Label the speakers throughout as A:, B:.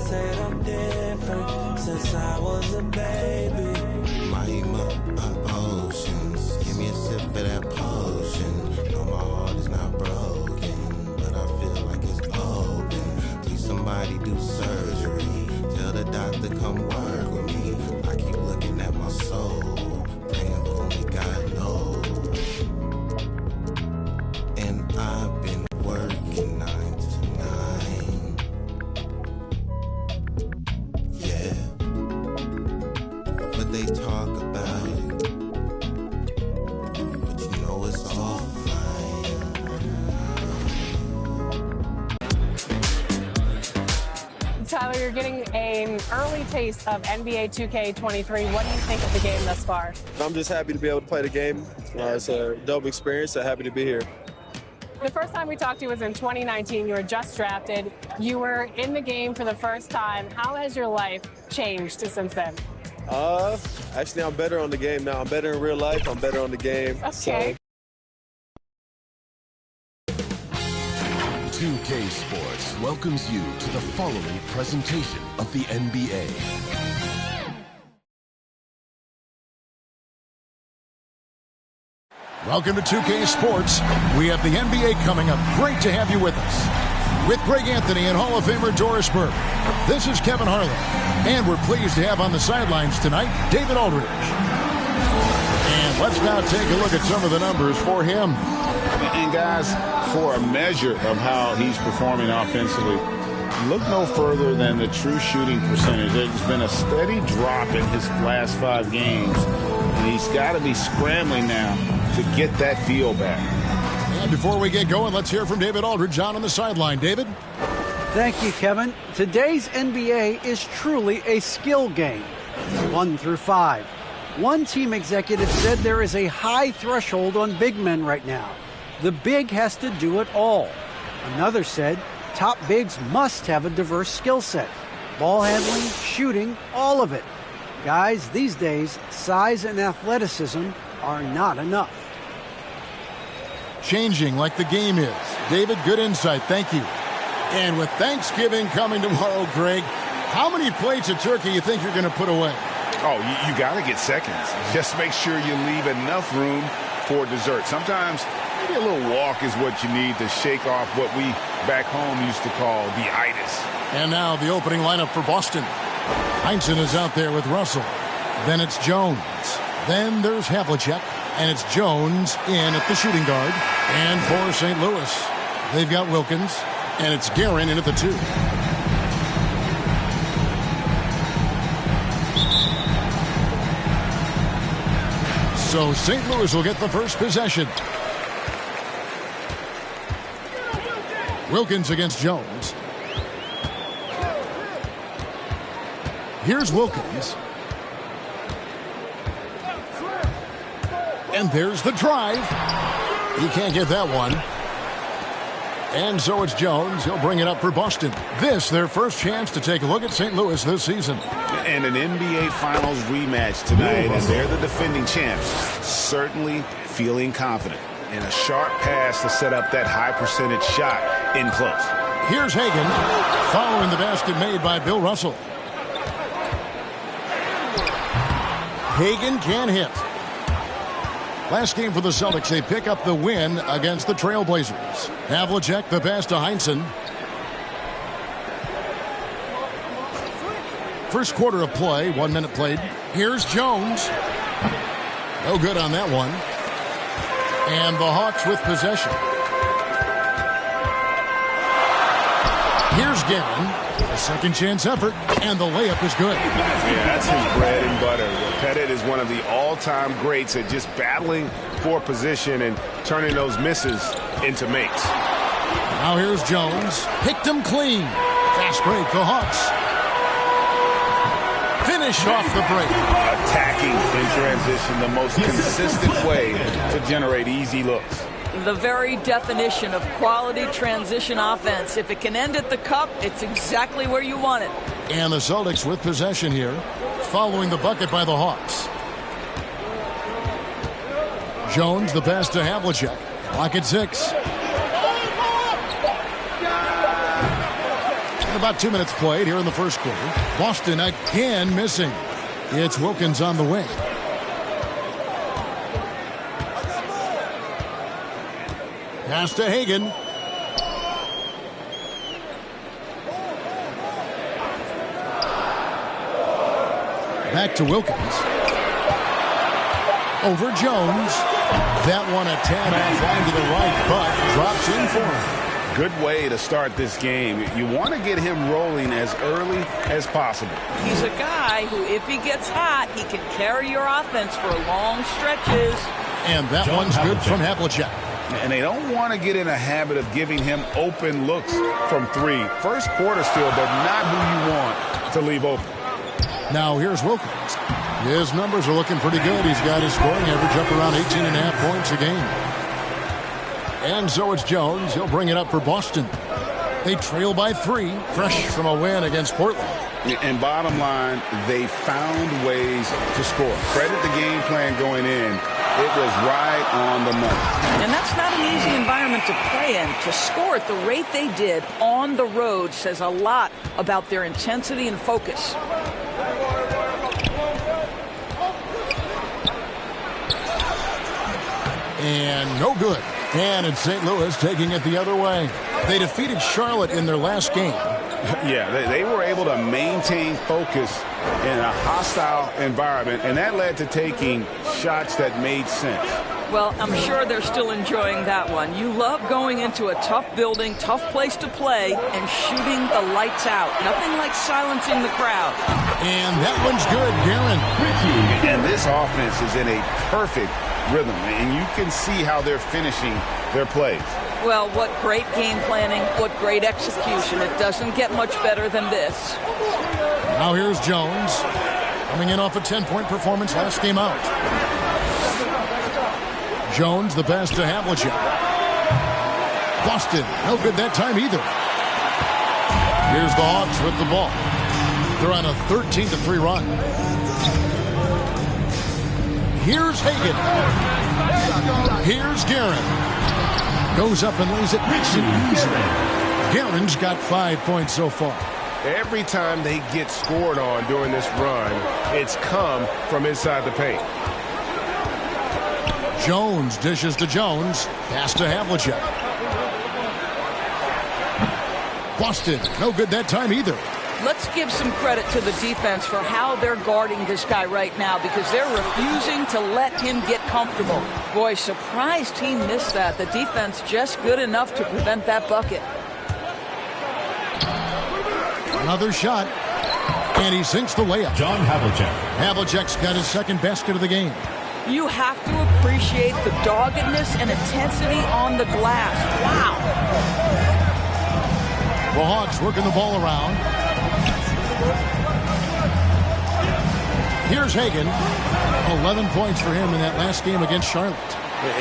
A: say I'm different since I was a baby.
B: My emotions, give me a sip of that potion. No, my heart is not broken, but I feel like it's open. Please somebody do surgery, tell the doctor come work with me. I keep looking at my soul, praying only God knows. And I've been working 9 to 9. Yeah, but they talk about it, but you know it's all fine.
C: Tyler, you're getting an early taste of NBA 2K23. What do you think of the game thus far?
D: I'm just happy to be able to play the game. It's a dope experience, so happy to be here.
C: The first time we talked to you was in 2019. You were just drafted. You were in the game for the first time. How has your life changed since then?
D: Actually, I'm better on the game now. I'm better in real life. I'm better on the game.
C: Okay.
E: 2K Sports welcomes you to the following presentation of the NBA.
F: Welcome to 2K Sports. We have the NBA coming up. Great to have you with us. With Greg Anthony and Hall of Famer Doris Burke. This is Kevin Harlan. And we're pleased to have on the sidelines tonight, David Aldridge. And let's now take a look at some of the numbers for him.
G: And guys, for a measure of how he's performing offensively, look no further than the true shooting percentage. There's been a steady drop in his last 5 games, and he's got to be scrambling now to get that feel back.
F: And before we get going, let's hear from David Aldridge on the sideline. David?
H: Thank you, Kevin. Today's NBA is truly a skill game, 1 through 5. One team executive said there is a high threshold on big men right now. The big has to do it all. Another said top bigs must have a diverse skill set. Ball handling, shooting, all of it. Guys, these days, size and athleticism are not enough.
F: Changing like the game is. David, good insight. Thank you. And with Thanksgiving coming tomorrow, Greg, how many plates of turkey you think you're going to put away?
G: Oh, you got to get seconds. Just make sure you leave enough room for dessert. Sometimes maybe a little walk is what you need to shake off what we back home used to call the itis.
F: And now the opening lineup for Boston. Heinsohn is out there with Russell. Then it's Jones. Then there's Havlicek. And it's Jones in at the shooting guard. And for St. Louis, they've got Wilkins. And it's Guerin in at the 2. So St. Louis will get the first possession. Wilkins against Jones. Here's Wilkins. And there's the drive. He can't get that one. And so it's Jones. He'll bring it up for Boston. This, their first chance to take a look at St. Louis this season.
G: And an NBA Finals rematch tonight, and they're the defending champs. Certainly feeling confident. And a sharp pass to set up that high percentage shot in close.
F: Here's Hagan following the basket made by Bill Russell. Hagan can hit. Last game for the Celtics, they pick up the win against the Trailblazers. Havlicek, the pass to Heinsohn. First quarter of play, 1 minute played. Here's Jones. No good on that one. And the Hawks with possession. Here's Guerin. A second chance effort, and the layup is good.
G: Yeah, that's his bread and butter. Pettit is one of the all-time greats at just battling for position and turning those misses into makes.
F: Now here's Jones. Picked him clean. Fast break, the Hawks. Finish off the break.
G: Attacking in transition, the most consistent way to generate easy looks.
I: The very definition of quality transition offense. If it can end at the cup, it's exactly where you want it.
F: And the Celtics with possession here, following the bucket by the Hawks. Jones, the pass to About 2 minutes played here in the first quarter. Boston again missing. It's Wilkins on the wing. Pass to Hagan. Back to Wilkins. Over Jones. That one a tad offline to the right, but drops in for him.
G: Good way to start this game. You want to get him rolling as early as possible.
I: He's a guy who, if he gets hot, he can carry your offense for long stretches.
F: And that one's good from Havlicek.
G: And they don't want to get in a habit of giving him open looks from three. First quarter still, but not who you want to leave open.
F: Now here's Wilkins. His numbers are looking pretty good. He's got his scoring average up around 18.5 points a game. And so it's Jones. He'll bring it up for Boston. They trail by 3, fresh from a win against Portland.
G: And bottom line, they found ways to score. Credit the game plan going in. It was right on the money.
I: And that's not an easy environment to play in. To score at the rate they did on the road says a lot about their intensity and focus.
F: And no good. And it's St. Louis taking it the other way. They defeated Charlotte in their last game.
G: Yeah, they were able to maintain focus in a hostile environment, and that led to taking shots that made sense.
I: Well, I'm sure they're still enjoying that one. You love going into a tough building, tough place to play, and shooting the lights out. Nothing like silencing the crowd.
F: And that one's good, Guerin.
G: And this offense is in a perfect rhythm, and you can see how they're finishing their plays.
I: Well, what great game planning, what great execution. It doesn't get much better than this.
F: Now here's Jones, coming in off a 10-point performance last game out. Jones, the pass to Havlicek. Boston, no good that time either. Here's the Hawks with the ball. They're on a 13-3 run. Here's Hagan. Here's Guerin. Goes up and lays it nice and easy. Guerin's got 5 points so far.
J: Every time they get scored on during this run, it's come from inside the paint.
F: Jones dishes to Jones. Pass to Havlicek. Boston, no good that time either.
I: Let's give some credit to the defense for how they're guarding this guy right now, because they're refusing to let him get comfortable. Boy, surprised he missed that. The defense just good enough to prevent that bucket.
F: Another shot, and he sinks the layup.
K: John Havlicek.
F: Havlicek's got his second basket of the game.
I: You have to appreciate the doggedness and intensity on the glass. Wow.
F: The Hawks working the ball around. Here's Hagan. 11 points for him in that last game against Charlotte.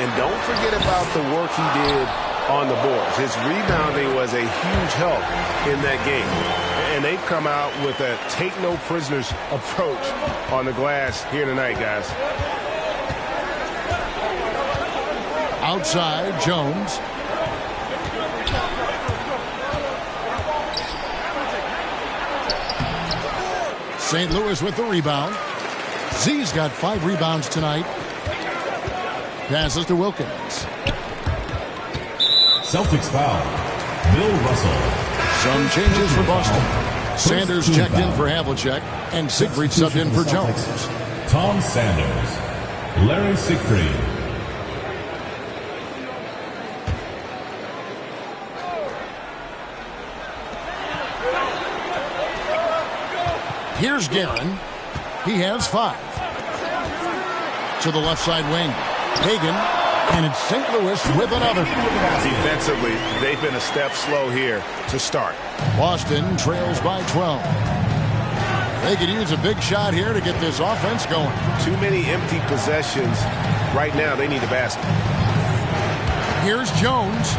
J: And don't forget about the work he did on the boards. His rebounding was a huge help in that game. And they've come out with a take-no-prisoners approach on the glass here tonight, guys.
F: Outside, Jones. St. Louis with the rebound. Z's got 5 rebounds tonight. Passes to Wilkins.
K: Celtics foul. Bill Russell.
F: Some changes for Boston. Sanders checked in for Havlicek, and Siegfried subbed in for Jones.
K: Tom Sanders. Larry Siegfried.
F: Here's Guerin. He has 5. To the left side wing. Hagan. And it's St. Louis with another.
J: Defensively, they've been a step slow here to start.
F: Boston trails by 12. They could use a big shot here to get this offense going.
J: Too many empty possessions. Right now, they need a basket.
F: Here's Jones.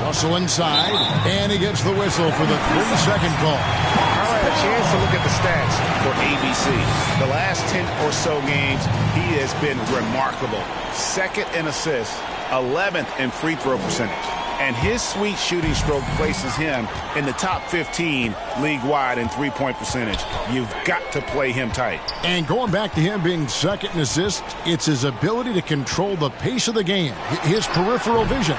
F: Russell inside, and he gets the whistle for the 3-second call.
J: All right, a chance to look at the stats for ABC. The last 10 or so games, he has been remarkable. 2nd in assists, 11th in free throw percentage.
G: and his sweet shooting stroke places him in the top 15 league-wide in three-point percentage. You've got to play him tight.
F: And going back to him being second in assists, it's his ability to control the pace of the game, his peripheral vision.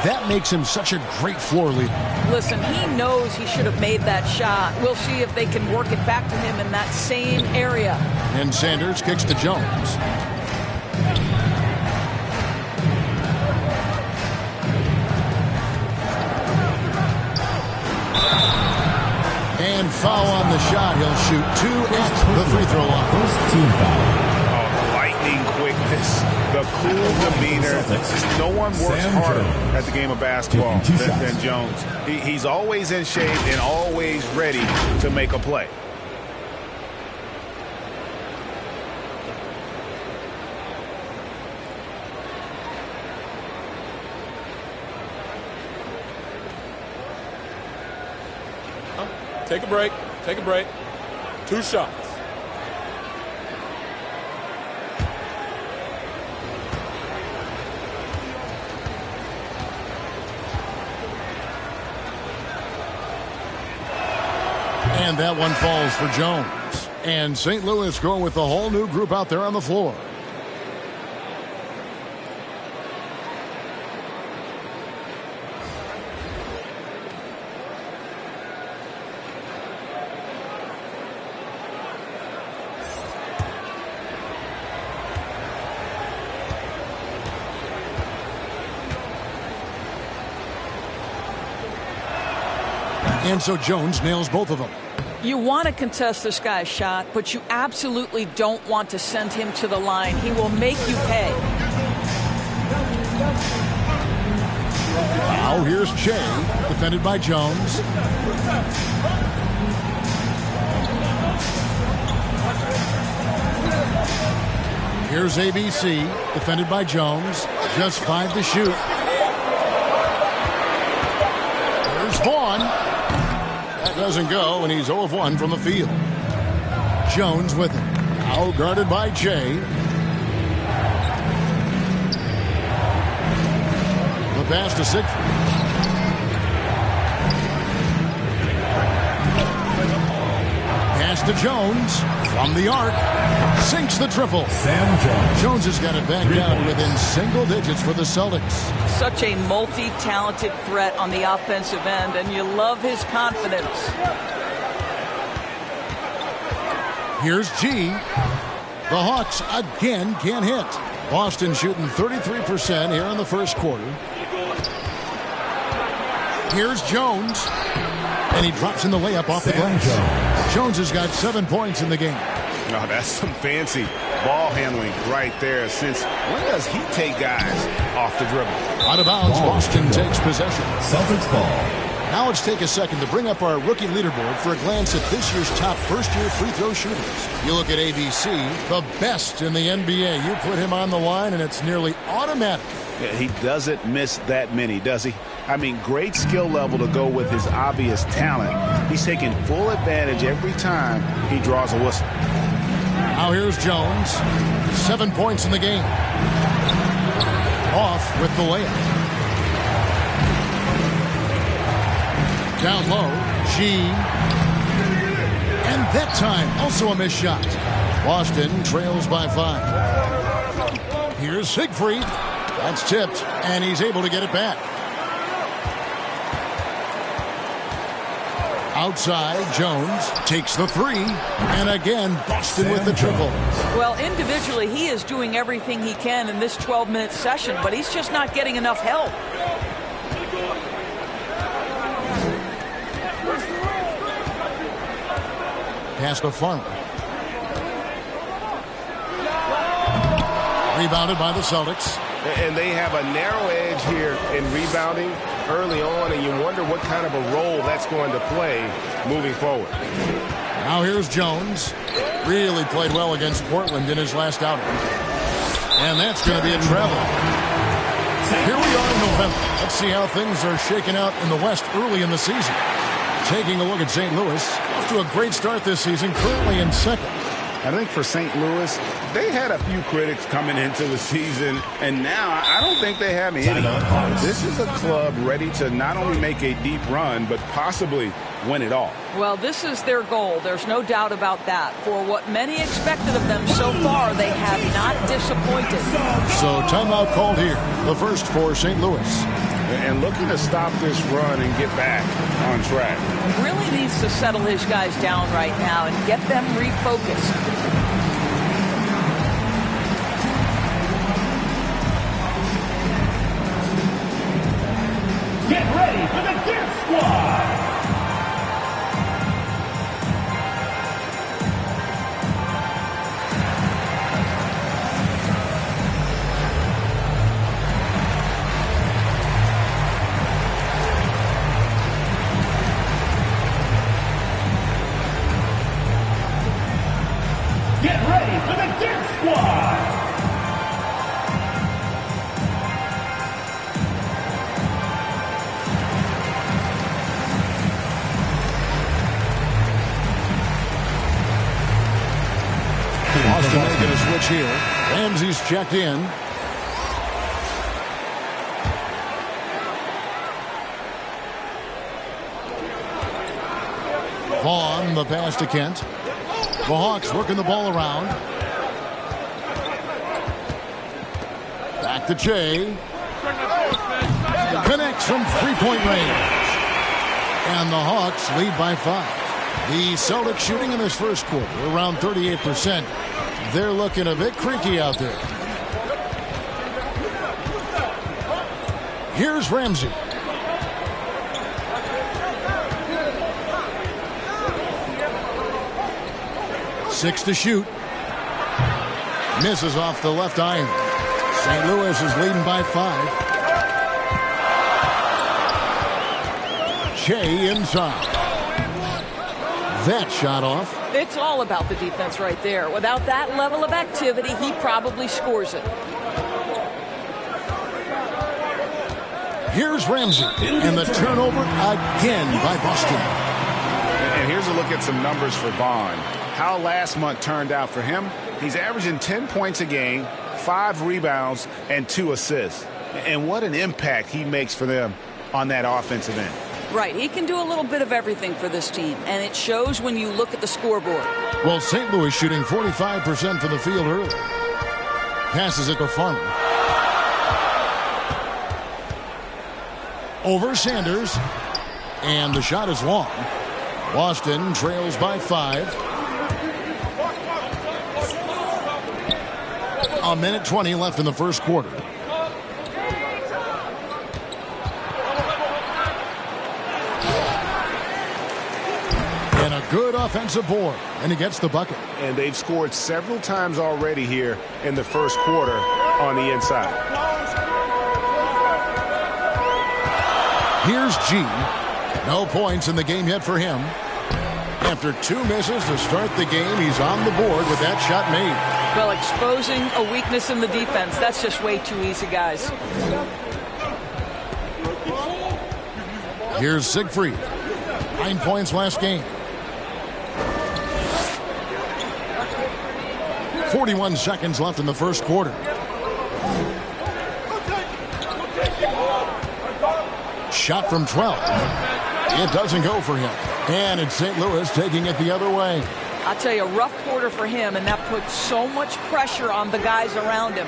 F: That makes him such a great floor leader.
I: Listen, he knows he should have made that shot. We'll see if they can work it back to him in that same area.
F: And Sanders kicks to Jones. And foul on the shot. He'll shoot 2 at the free throw line.
K: First team foul.
G: Lightning quickness, the cool demeanor. No one works harder at the game of basketball than Jones. He's always in shape and always ready to make a play.
L: Take a break. Take a break. 2 shots.
F: And that one falls for Jones. And St. Louis going with the whole new group out there on the floor. And so Jones nails both of them.
I: You want to contest this guy's shot, but you absolutely don't want to send him to the line. He will make you pay.
F: Now here's Che, defended by Jones. Here's ABC, defended by Jones. Just 5 to shoot. Here's Vaughn. That doesn't go, and he's 0 of 1 from the field. Jones with it. Now guarded by Jay. The pass to Siegfried. Pass to Jones from the arc. Sinks the triple.
K: Sam Jones.
F: Jones has got it back down to within single digits for the Celtics.
I: Such a multi-talented threat on the offensive end, and you love his confidence.
F: Here's G. The Hawks again can't hit. Boston shooting 33% here in the first quarter. Here's Jones. And he drops in the layup off the glass. Jones has got 7 points in the game.
G: Oh, that's some fancy ball handling right there. Since when does he take guys off the dribble?
F: Out of bounds, Boston takes possession.
K: Celtics ball.
F: Now let's take a second to bring up our rookie leaderboard for a glance at this year's top first-year free throw shooters. You look at ABC, the best in the NBA. You put him on the line, and it's nearly automatic.
G: Yeah, he doesn't miss that many, does he? I mean, great skill level to go with his obvious talent. He's taking full advantage every time he draws a whistle.
F: Now here's Jones. 7 points in the game. Off with the layup. Down low, G. And that time, also a missed shot. Boston trails by 5. Here's Siegfried. That's tipped, and he's able to get it back. Outside, Jones takes the 3, and again, Boston with the triple.
I: Well, individually, he is doing everything he can in this 12-minute session, but he's just not getting enough help.
F: Pass to Farmer. Rebounded by the Celtics.
J: And they have a narrow edge here in rebounding early on, and you wonder what kind of a role that's going to play moving forward.
F: Now here's Jones. Really played well against Portland in his last outing. And that's going to be a travel. Here we are in November. Let's see how things are shaking out in the West early in the season. Taking a look at St. Louis. Off to a great start this season, currently in second.
G: I think for St. Louis, they had a few critics coming into the season, and now I don't think they have any. This is a club ready to not only make a deep run, but possibly win it all.
I: Well, this is their goal. There's no doubt about that. For what many expected of them so far, they have not disappointed.
F: So timeout called here. The first for St. Louis.
G: And looking to stop this run and get back on track.
I: Really needs to settle his guys down right now and get them refocused.
M: Get ready for the Death Squad! Get ready for the Death Squad!
F: Austin making a switch here. Ramsey's checked in. Vaughn, the pass to Kent. The Hawks working the ball around. Back to Che. Connects from three-point range. And the Hawks lead by 5. The Celtics shooting in this first quarter around 38%. They're looking a bit creaky out there. Here's Ramsey. Six to shoot. Misses off the left iron. St. Louis is leading by 5. Che inside. That shot off.
I: It's all about the defense right there. Without that level of activity, he probably scores it.
F: Here's Ramsey. And the turnover again by Boston.
G: And here's a look at some numbers for Vaughn. How last month turned out for him. He's averaging 10 points a game, 5 rebounds, and 2 assists. And what an impact he makes for them on that offensive end.
I: Right, he can do a little bit of everything for this team, and it shows when you look at the scoreboard.
F: Well, St. Louis shooting 45% from the field early. Passes it to Farmer. Over Sanders. And the shot is long. Boston trails by 5. A minute 20 left in the first quarter. And a good offensive board. And he gets the bucket.
J: And they've scored several times already here in the first quarter on the inside.
F: Here's G. No points in the game yet for him. After 2 misses to start the game, he's on the board with that shot made.
I: Well, exposing a weakness in the defense, that's just way too easy, guys.
F: Here's Siegfried. 9 points last game. 41 seconds left in the first quarter. Shot from 12. It doesn't go for him. And it's St. Louis taking it the other way.
I: I'll tell you, a rough quarter for him, and that puts so much pressure on the guys around him.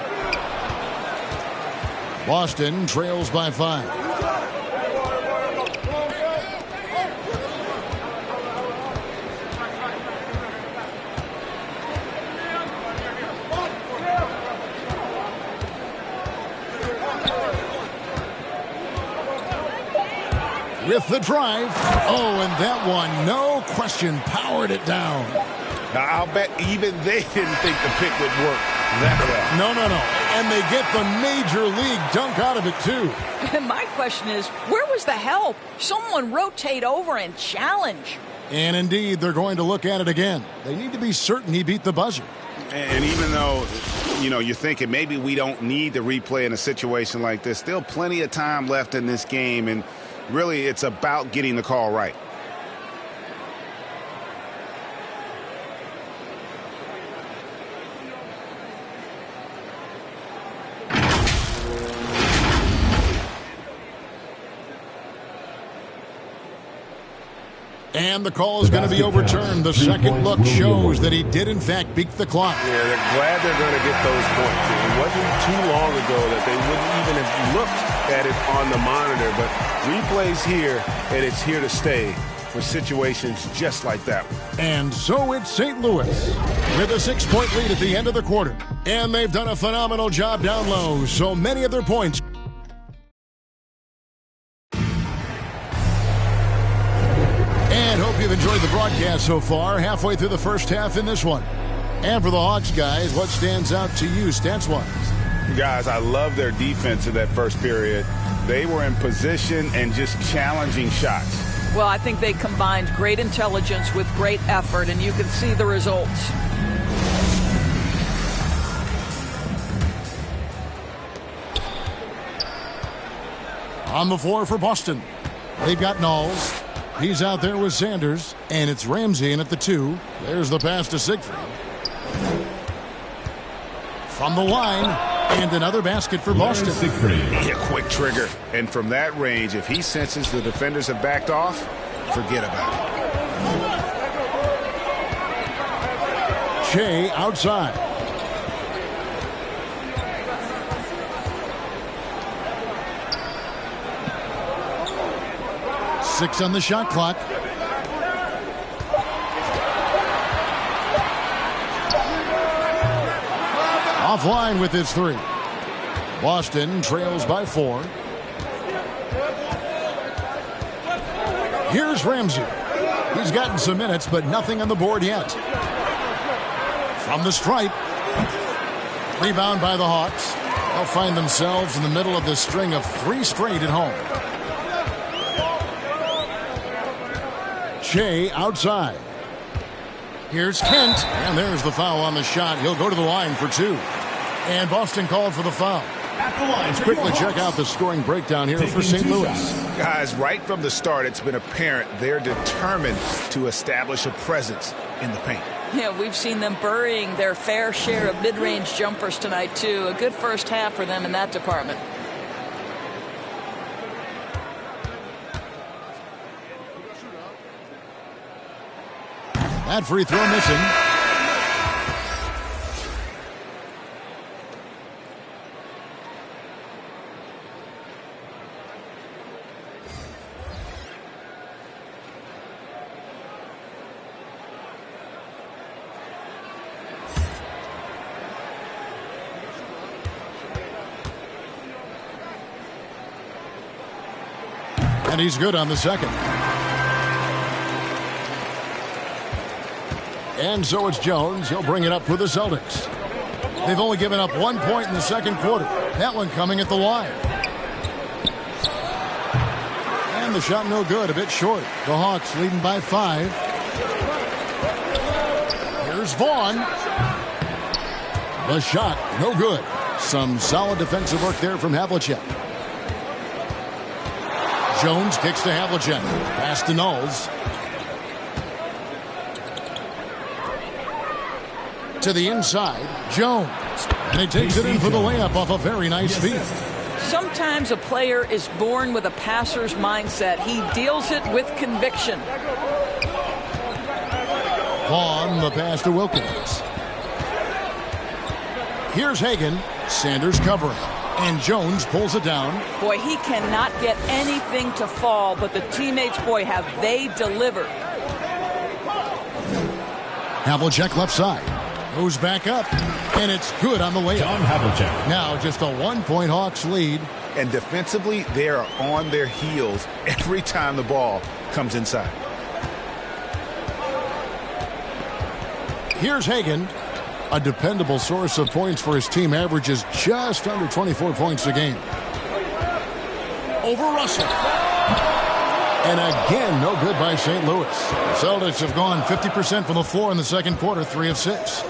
F: Boston trails by 5. With the drive. Oh, and that one, no question, powered it down.
J: Now, I'll bet even they didn't think the pick would work that well.
F: No. And they get the major league dunk out of it, too.
I: And my question is, where was the help? Someone rotate over and challenge.
F: And indeed, they're going to look at it again. They need to be certain he beat the buzzer.
G: And even though, you're thinking maybe we don't need the replay in a situation like this, still plenty of time left in this game, and really it's about getting the call right.
F: And the call is going to be overturned. The second look shows that he did, in fact, beat the clock.
J: Yeah, they're glad they're going to get those points. It wasn't too long ago that they wouldn't even have looked at it on the monitor. But replays here, and it's here to stay for situations just like that one.
F: And so it's St. Louis with a 6-point lead at the end of the quarter. And they've done a phenomenal job down low. So many of their points. And hope you've enjoyed the broadcast so far. Halfway through the first half in this one. And for the Hawks, guys, what stands out to you stats-wise?
G: Guys, I love their defense in that first period. They were in position and just challenging shots.
I: Well, I think they combined great intelligence with great effort, and you can see the results.
F: On the floor for Boston, they've got Knowles. He's out there with Sanders, and it's Ramsey in at the 2. There's the pass to Siegfried. From the line, and another basket for Boston.
G: Yeah, quick trigger. And from that range, if he senses the defenders have backed off, forget about it.
F: Shea outside. Six on the shot clock. Offline with his 3. Boston trails by 4. Here's Ramsey. He's gotten some minutes, but nothing on the board yet. From the stripe. Rebound by the Hawks. They'll find themselves in the middle of this string of 3 straight at home. Shea outside. Here's Kent, and there's the foul on the shot. He'll go to the line for 2. And Boston called for the foul. Let's quickly check out the scoring breakdown here for St. Louis.
G: Guys, right from the start, it's been apparent they're determined to establish a presence in the paint.
I: Yeah, we've seen them burying their fair share of mid-range jumpers tonight, too. A good first half for them in that department.
F: That free throw missing. And he's good on the second. And so it's Jones. He'll bring it up for the Celtics. They've only given up 1 point in the second quarter. That one coming at the line. And the shot no good, a bit short. The Hawks leading by 5. Here's Vaughn. The shot no good. Some solid defensive work there from Havlicek. Jones kicks to Havlicek. Pass to Knowles. To the inside, Jones. And he takes it in for the layup off a very nice feed.
I: Sometimes a player is born with a passer's mindset. He deals it with conviction.
F: Vaughn, the pass to Wilkins. Here's Hagan. Sanders covering. And Jones pulls it down.
I: Boy, he cannot get anything to fall, but the teammates, boy, have they delivered.
F: Havlicek left side. Goes back up. And it's good on the layup. Now just a 1-point Hawks lead.
G: And defensively, they are on their heels every time the ball comes inside.
F: Here's Hagan. A dependable source of points for his team, averages just under 24 points a game. Over Russell. And again, no good by St. Louis. The Celtics have gone 50% from the floor in the second quarter, 3 of 6.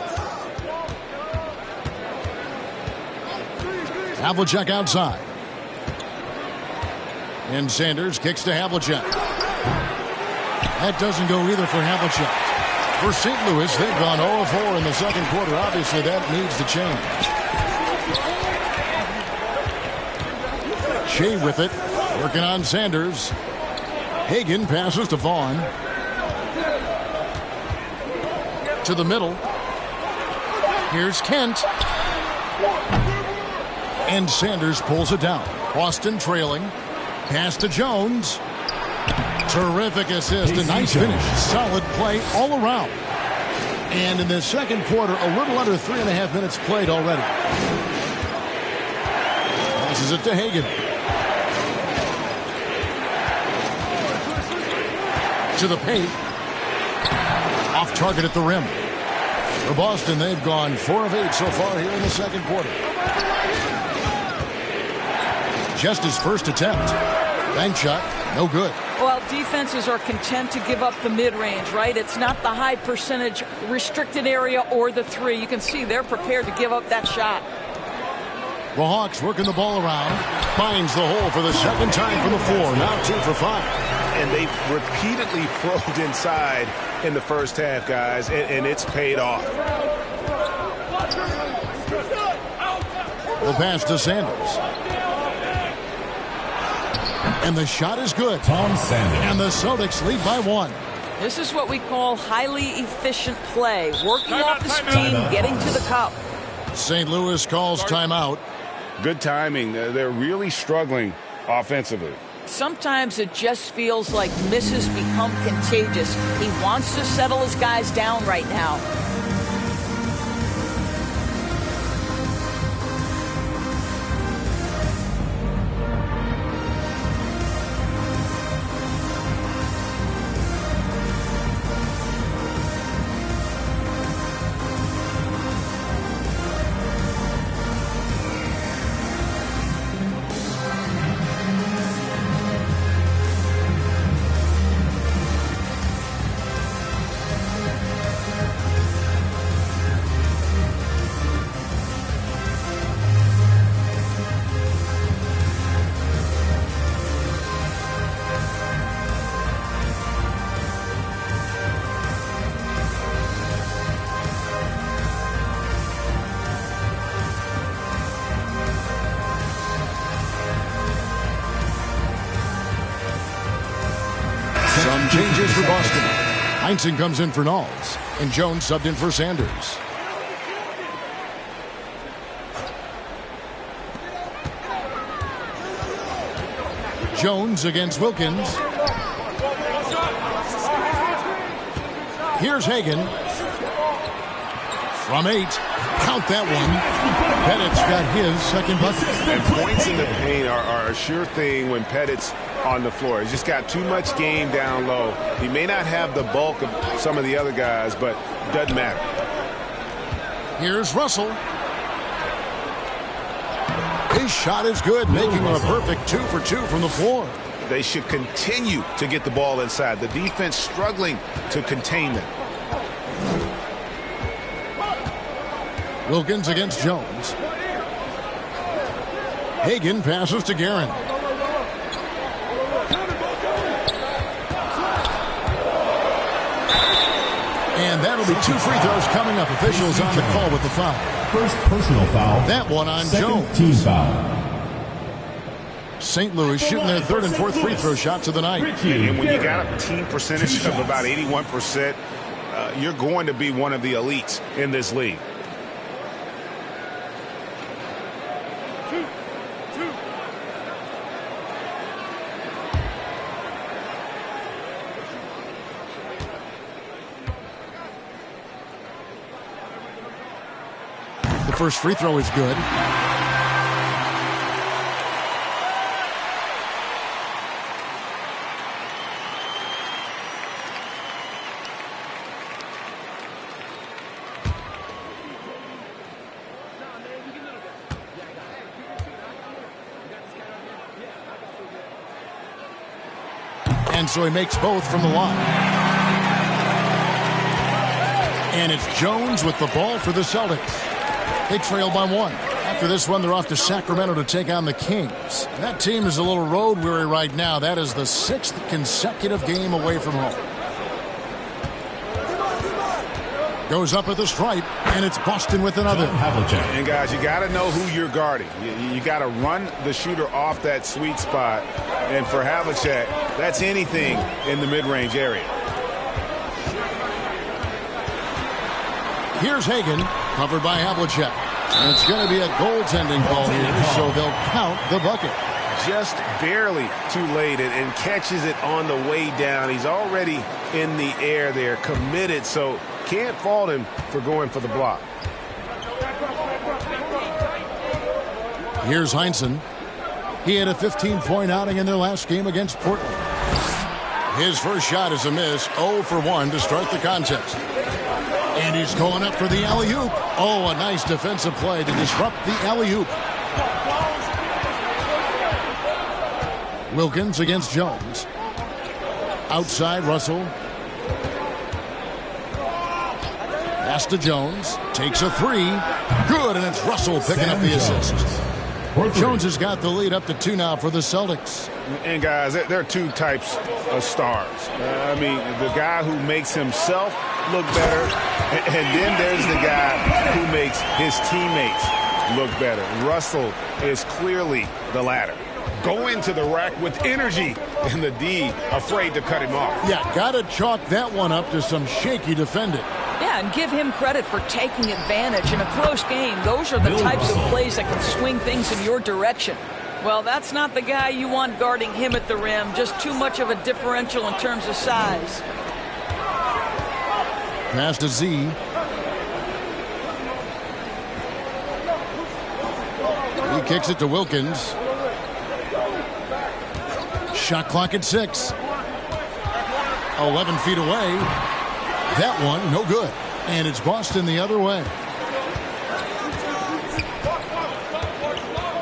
F: Havlicek outside. And Sanders kicks to Havlicek. That doesn't go either for Havlicek. For St. Louis, they've gone 0-4 in the second quarter. Obviously, that needs to change. Shea with it, working on Sanders. Hagan passes to Vaughn. To the middle. Here's Kent. And Sanders pulls it down. Boston trailing. Pass to Jones. Terrific assist. A nice finish. Solid play all around. And in the second quarter, a little under 3.5 minutes played already. Passes it to Hagan. To the paint. Off target at the rim. For Boston, they've gone 4 of 8 so far here in the second quarter. Just his first attempt. Bank shot, no good.
I: Well, defenses are content to give up the mid-range, right? It's not the high percentage restricted area or the three. You can see they're prepared to give up that shot.
F: The Hawks working the ball around. Finds the hole for the second time from the floor. Now 2 for 5.
J: And they've repeatedly probed inside in the first half, guys, and it's paid off.
F: The pass to Sanders. And the shot is good.
K: Tom Sanders.
F: And the Celtics lead by 1.
I: This is what we call highly efficient play. Working off the screen, getting to the cup.
F: St. Louis calls timeout.
G: Good timing. They're really struggling offensively.
I: Sometimes it just feels like misses become contagious. He wants to settle his guys down right now.
F: Some changes for Boston. Heinsohn comes in for Knowles, and Jones subbed in for Sanders. Jones against Wilkins. Here's Hagan. From 8. Count that one. Pettit's got his second bucket.
J: And points in the paint are a sure thing when Pettit's on the floor. He's just got too much game down low. He may not have the bulk of some of the other guys, but doesn't matter.
F: Here's Russell. His shot is good, making him a perfect 2 for 2 from the floor.
J: They should continue to get the ball inside. The defense struggling to contain them.
F: Wilkins against Jones. Hagan passes to Guerin. And that'll be 2 free throws coming up. Officials on the call with the foul.
K: First personal foul.
F: That one on
K: Second
F: Jones.
K: Team foul.
F: St. Louis shooting their 3rd and 4th free throw shots of the night.
J: And when you got a team percentage of about 81%, you're going to be one of the elites in this league.
F: The first free throw is good. And so he makes both from the line. And it's Jones with the ball for the Celtics. They trail by 1. After this one, they're off to Sacramento to take on the Kings. That team is a little road weary right now. That is the 6th consecutive game away from home. Goes up at the stripe, and it's Boston with another.
J: And guys, you got to know who you're guarding. You got to run the shooter off that sweet spot. And for Havlicek, that's anything in the mid-range area.
F: Here's Hagan, covered by Havlicek. And it's going to be a goaltending call here, so they'll count the bucket.
J: Just barely too late and catches it on the way down. He's already in the air there, committed, so can't fault him for going for the block.
F: Here's Heinsohn. He had a 15-point outing in their last game against Portland. His first shot is a miss, 0 for 1 to start the contest. And he's going up for the alley-oop. Oh, a nice defensive play to disrupt the alley-oop. Wilkins against Jones. Outside, Russell. Pass to Jones. Takes a three. Good, and it's Russell picking up the assist. Jones has got the lead up to 2 now for the Celtics.
J: And guys, there are two types of stars. I mean, the guy who makes himself look better, and then there's the guy who makes his teammates look better. Russell is clearly the latter. Going to the rack with energy, and the D afraid to cut him off.
F: Yeah, got to chalk that one up to some shaky defending.
I: Yeah, and give him credit for taking advantage in a close game. Those are the types of plays that can swing things in your direction. Well, that's not the guy you want guarding him at the rim. Just too much of a differential in terms of size.
F: Pass to Z. He kicks it to Wilkins. Shot clock at 6. 11 feet away. That one, no good. And it's Boston the other way.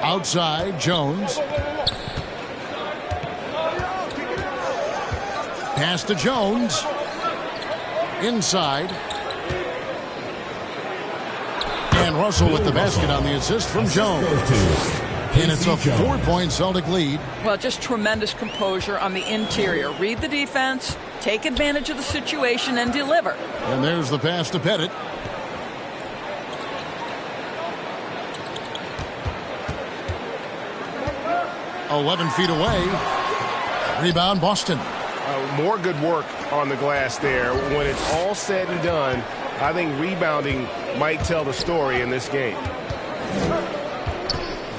F: Outside, Jones. Pass to Jones. Inside. And Russell with the basket on the assist from Jones. And it's a 4-point Celtic lead.
I: Well, just tremendous composure on the interior. Read the defense, take advantage of the situation, and deliver.
F: And there's the pass to Pettit. "11 feet away. Rebound, Boston."
J: More good work on the glass there. When it's all said and done, I think rebounding might tell the story in this game.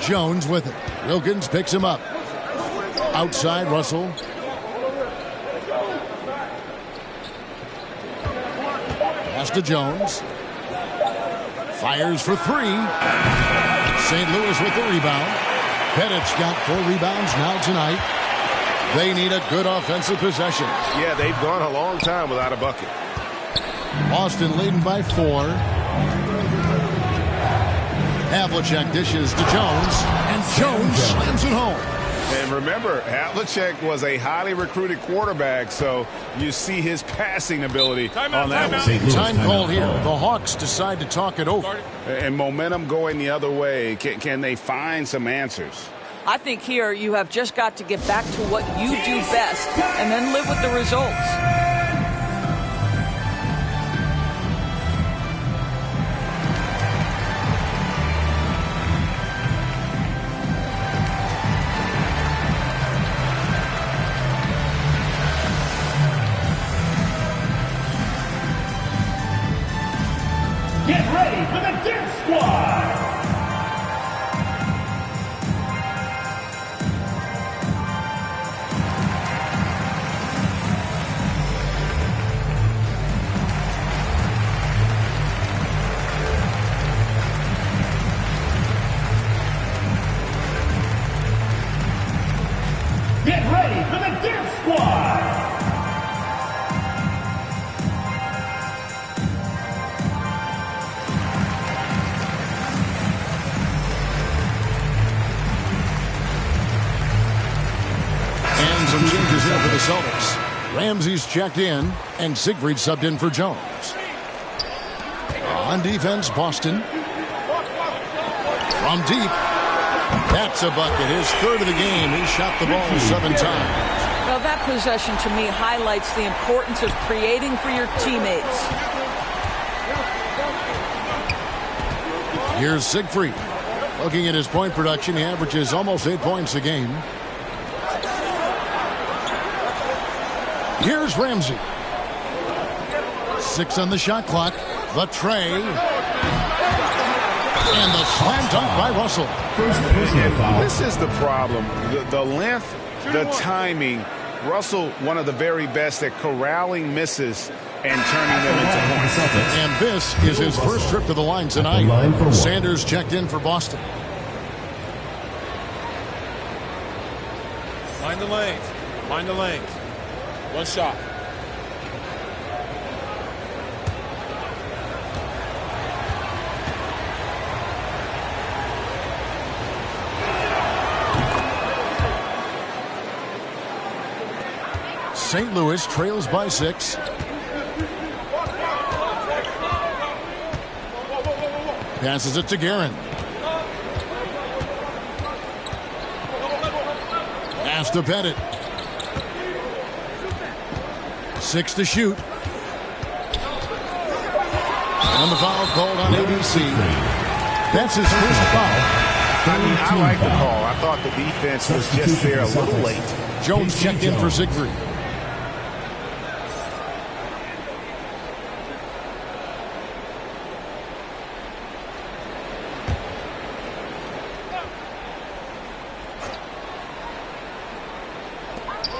F: Jones with it. Wilkins picks him up. Outside, Russell. Pass to Jones. Fires for 3. St. Louis with the rebound. Pettit's got 4 rebounds now tonight. They need a good offensive possession.
J: Yeah, they've gone a long time without a bucket.
F: Boston leading by 4. Havlicek dishes to Jones, and Jones slams it home.
J: And remember, Havlicek was a highly recruited quarterback, so you see his passing ability on that one.
F: Time call here. The Hawks decide to talk it over.
G: And momentum going the other way. Can they find some answers?
I: I think here you have just got to get back to what you do best and then live with the results.
M: Get ready for the Dip Squad! Get ready for the Dip Squad!
F: And some changes here for the Celtics. Ramsey's checked in, and Siegfried subbed in for Jones. On defense, Boston. From deep. That's a bucket. His third of the game. He shot the ball 7 times.
I: Well, that possession to me highlights the importance of creating for your teammates.
F: Here's Siegfried. Looking at his point production, he averages almost 8 points a game. Here's Ramsey. 6 on the shot clock. The tray. And the slam dunk by Russell.
G: This is the problem. The length, the timing. Russell, one of the very best at corralling misses and turning them into points.
F: And this is his first trip to the line tonight. Sanders checked in for Boston.
L: Mind the lanes. Mind the lanes. One shot.
F: St. Louis trails by 6. Passes it to Guerin. Pass to Pettit. 6 to shoot. And the foul called on ABC. That's his first foul.
G: I like the call. I thought the defense was just there a little late.
F: Jones checked in for Siegfried.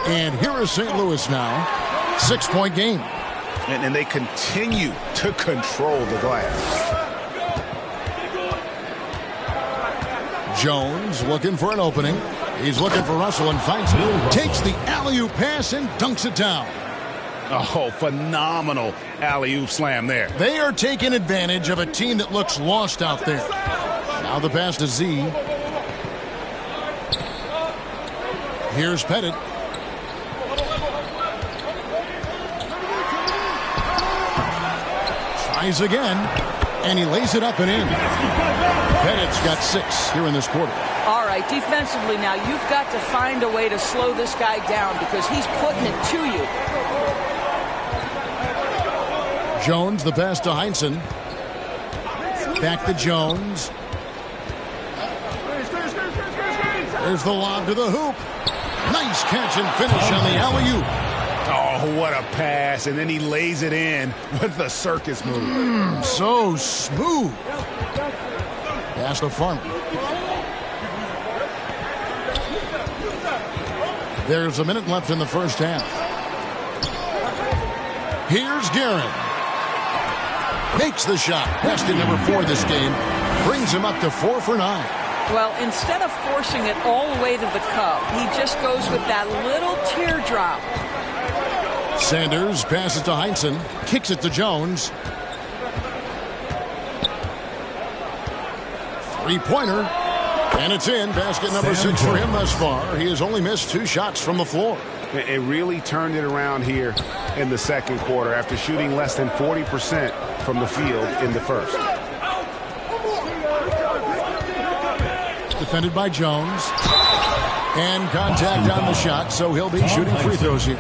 F: And here is St. Louis now. 6-point game.
G: And they continue to control the glass.
F: Jones looking for an opening. He's looking for Russell and finds it. Takes the alley-oop pass and dunks it down.
G: Oh, phenomenal alley-oop slam there.
F: They are taking advantage of a team that looks lost out there. Now the pass to Z. Here's Pettit. Tries again, and he lays it up and in. Pettit's got 6 here in this quarter.
I: All right, defensively now, you've got to find a way to slow this guy down because he's putting it to you.
F: Jones, the pass to Heinsohn. Back to Jones. There's the lob to the hoop. Nice catch and finish on the alley-oop.
G: Oh, what a pass. And then he lays it in with the circus move.
F: So smooth. Pass to Farmer. There's a minute left in the first half. Here's Guerin. Makes the shot. Basket number 4 this game. Brings him up to 4 for 9.
I: Well, instead of forcing it all the way to the cup, he just goes with that little teardrop.
F: Sanders passes to Heinsohn. Kicks it to Jones. 3-pointer. And it's in. Basket number 6 for him thus far. He has only missed 2 shots from the floor.
G: It really turned it around here in the second quarter after shooting less than 40% from the field in the first.
F: Defended by Jones. And contact on the shot, so he'll be shooting free throws here.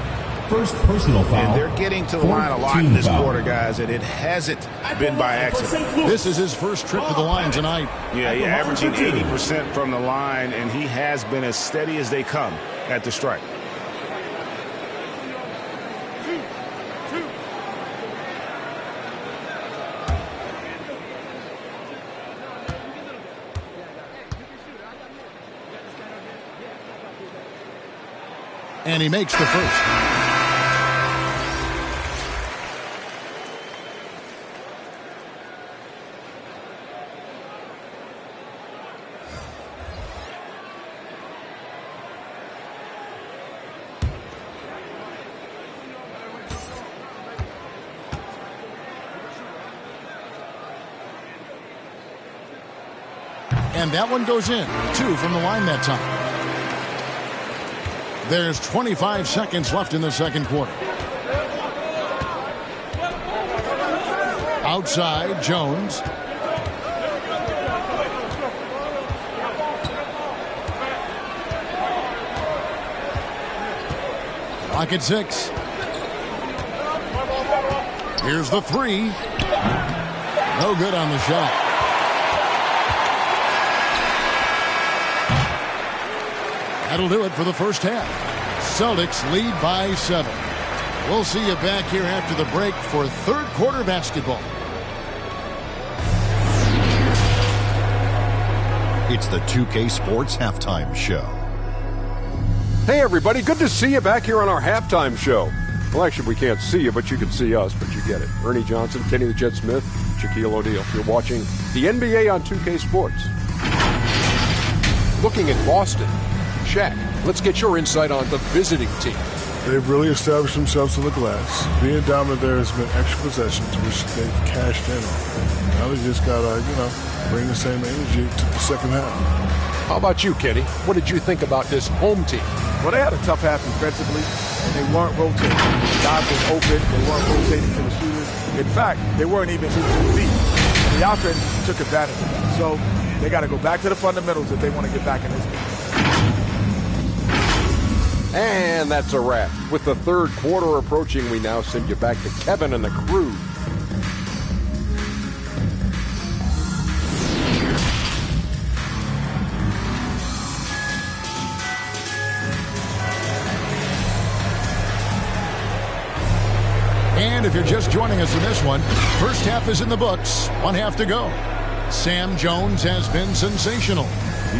K: First personal foul.
G: And they're getting to the line a lot in this quarter, guys, and it hasn't been by accident.
F: This is his first trip to the line tonight.
G: Yeah, he's averaging 80% from the line, and he has been as steady as they come at the stripe.
F: And he makes the first. And that one goes in. 2 from the line that time. There's 25 seconds left in the second quarter. Outside, Jones. Clock at 6. Here's the 3. No good on the shot. That'll do it for the first half. Celtics lead by 7. We'll see you back here after the break for third quarter basketball.
N: It's the 2K Sports Halftime Show.
O: Hey, everybody. Good to see you back here on our halftime show. Well, actually, we can't see you, but you can see us, but you get it. Ernie Johnson, Kenny the Jet Smith, Shaquille O'Neal. You're watching the NBA on 2K Sports. Looking at Boston. Shaq, let's get your insight on the visiting team.
P: They've really established themselves on the glass. Being dominant there has been extra possessions, which they've cashed in on. Now they just got to, bring the same energy to the second half.
O: How about you, Kenny? What did you think about this home team?
Q: Well, they had a tough half defensively, and they weren't rotating. Guys was open. They weren't rotating to the shooters. In fact, they weren't even shooting deep. And the offense took advantage of that. So they got to go back to the fundamentals if they want to get back in this game.
O: And that's a wrap. With the third quarter approaching, we now send you back to Kevin and the crew.
F: And if you're just joining us in this one, first half is in the books. 1 half to go. Sam Jones has been sensational.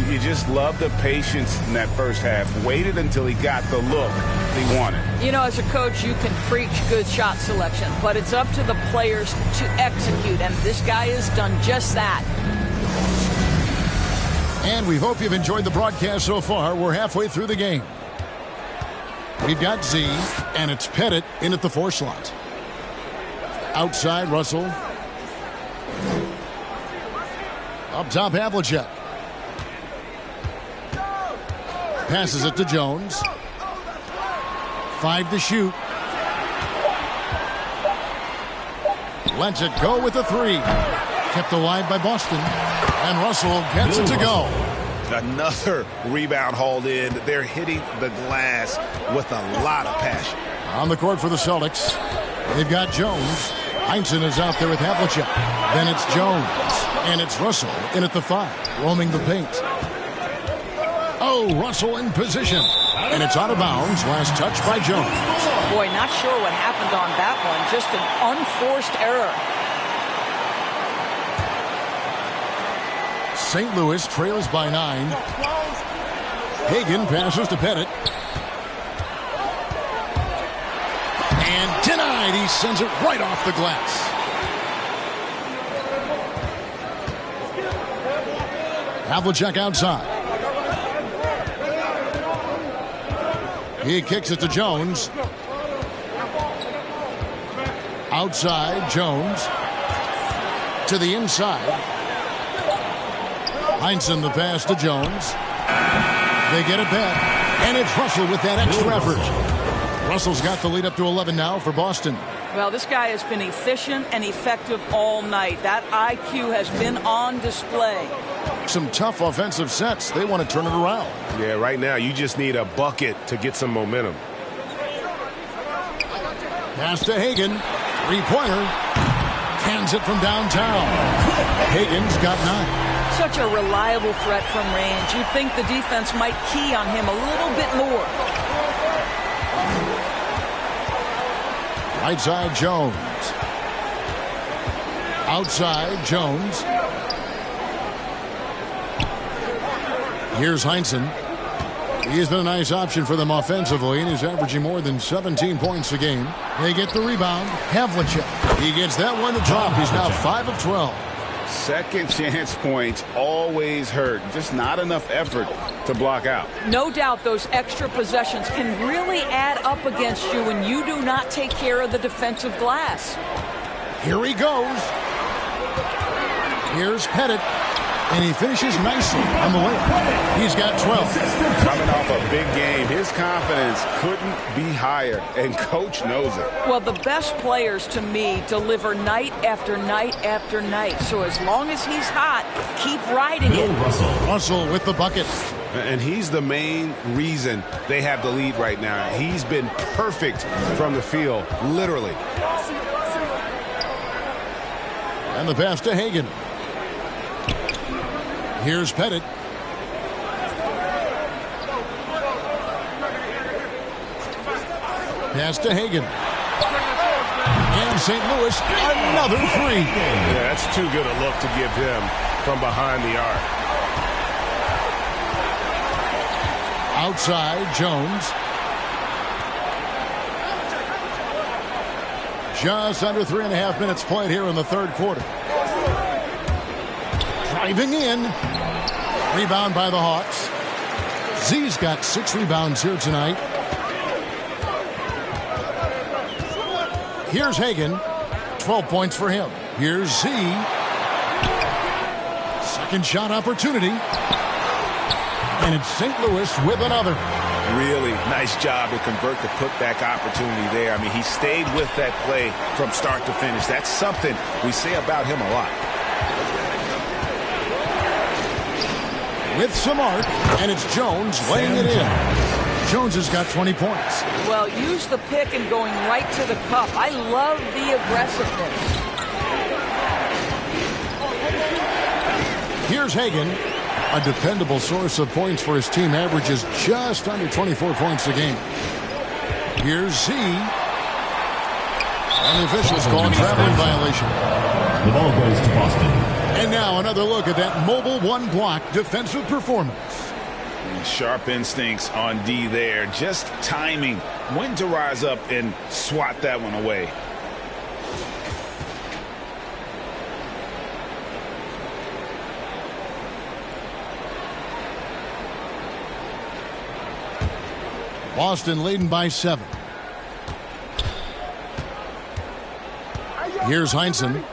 G: You just love the patience in that first half. Waited until he got the look he wanted.
I: You know, as a coach, you can preach good shot selection, but it's up to the players to execute, and this guy has done just that.
F: And we hope you've enjoyed the broadcast so far. We're halfway through the game. We've got Z, and it's Pettit in at the 4 slot. Outside, Russell. Up top, Havlicek. Passes it to Jones. 5 to shoot. Lets it go with a 3. Kept alive by Boston. And Russell gets it to go.
J: Another rebound hauled in. They're hitting the glass with a lot of passion.
F: On the court for the Celtics, they've got Jones. Heinsohn is out there with Havlicek. Then it's Jones. And it's Russell in at the 5, roaming the paint. Oh, Russell in position. And it's out of bounds. Last touch by Jones.
I: Boy, not sure what happened on that one. Just an unforced error.
F: St. Louis trails by 9. Hagan passes to Pettit. And denied. He sends it right off the glass. Havlicek outside. He kicks it to Jones. Outside, Jones. To the inside. Heinsohn the pass to Jones. They get it back. And it's Russell with that extra effort. Russell's got the lead up to 11 now for Boston.
I: Well, this guy has been efficient and effective all night. That IQ has been on display.
F: Some tough offensive sets. They want to turn it around.
J: Yeah, right now you just need a bucket to get some momentum.
F: Pass to Hagan. 3-pointer. Cans it from downtown. Hagan's got 9.
I: Such a reliable threat from range. You'd think the defense might key on him a little bit more.
F: Right side, Jones. Outside, Jones. Here's Heinsohn. He has been a nice option for them offensively, and he's averaging more than 17 points a game. They get the rebound. Havlicek. He gets that one to drop. He's now 5 of 12.
G: Second chance points always hurt. Just not enough effort to block out.
I: No doubt those extra possessions can really add up against you when you do not take care of the defensive glass.
F: Here he goes. Here's Pettit. And he finishes nicely on the way. He's got 12.
G: Coming off a big game, his confidence couldn't be higher, and coach knows it.
I: Well, the best players, to me, deliver night after night after night. So as long as he's hot, keep riding it.
F: Russell with the bucket.
J: And he's the main reason they have the lead right now. He's been perfect from the field, literally.
F: And the pass to Hagan. Here's Pettit. Pass to Hagan. And St. Louis, another three.
J: Yeah, that's too good a look to give him from behind the arc.
F: Outside, Jones. Just under 3.5 minutes played here in the third quarter. Driving in. Rebound by the Hawks. Z's got 6 rebounds here tonight. Here's Hagan. 12 points for him. Here's Z. Second shot opportunity. And it's St. Louis with another.
J: Really nice job to convert the putback opportunity there. I mean, he stayed with that play from start to finish. That's something we say about him a lot.
F: With some arc, and it's Jones laying it in. Jones has got 20 points.
I: Well, use the pick and going right to the cup. I love the aggressiveness.
F: Here's Hagan. A dependable source of points for his team, averages just under 24 points a game. Here's Z. And the officials call a traveling violation.
K: The ball goes to Boston.
F: And now another look at that mobile one-block defensive performance.
G: Sharp instincts on D there. Just timing when to rise up and swat that one away.
F: Boston leading by 7. Here's Heinsohn.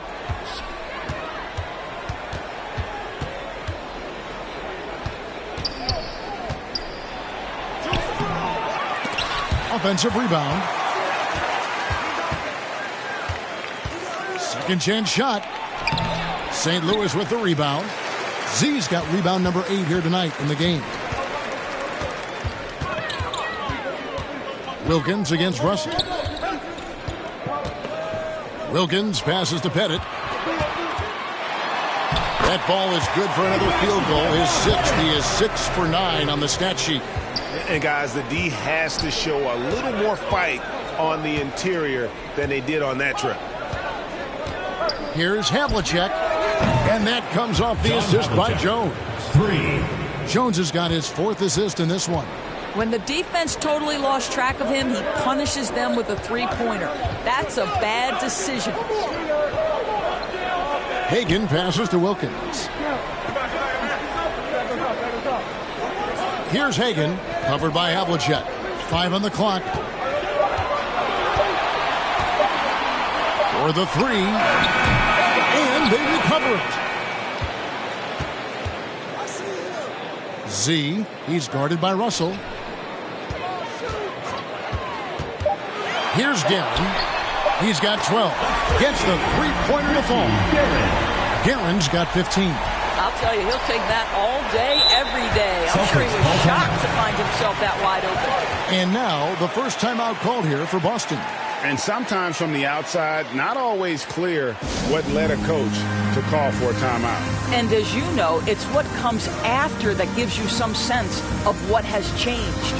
F: Offensive rebound. Second chance shot. St. Louis with the rebound. Z's got rebound number 8 here tonight in the game. Wilkins against Russell. Wilkins passes to Pettit. That ball is good for another field goal. His 6th. He is 6 for 9 on the stat sheet.
J: And guys, the D has to show a little more fight on the interior than they did on that trip.
F: Here's Havlicek. And that comes off the assist by Jones.
K: 3.
F: Jones has got his 4th assist in this one.
I: When the defense totally lost track of him, he punishes them with a three-pointer. That's a bad decision.
F: Hagan passes to Wilkins. Here's Hagan, covered by Havlicek. 5 on the clock. For the 3. And they recover it. Z, he's guarded by Russell. Here's Guerin. He's got 12. Gets the three-pointer to fall. Guerin's got 15.
I: I'll tell you, he'll take that all day, every day. I'm sure he was shocked to find himself that wide open.
F: And now, the first timeout called here for Boston.
G: And sometimes from the outside, not always clear what led a coach to call for a timeout.
I: And as you know, it's what comes after that gives you some sense of what has changed.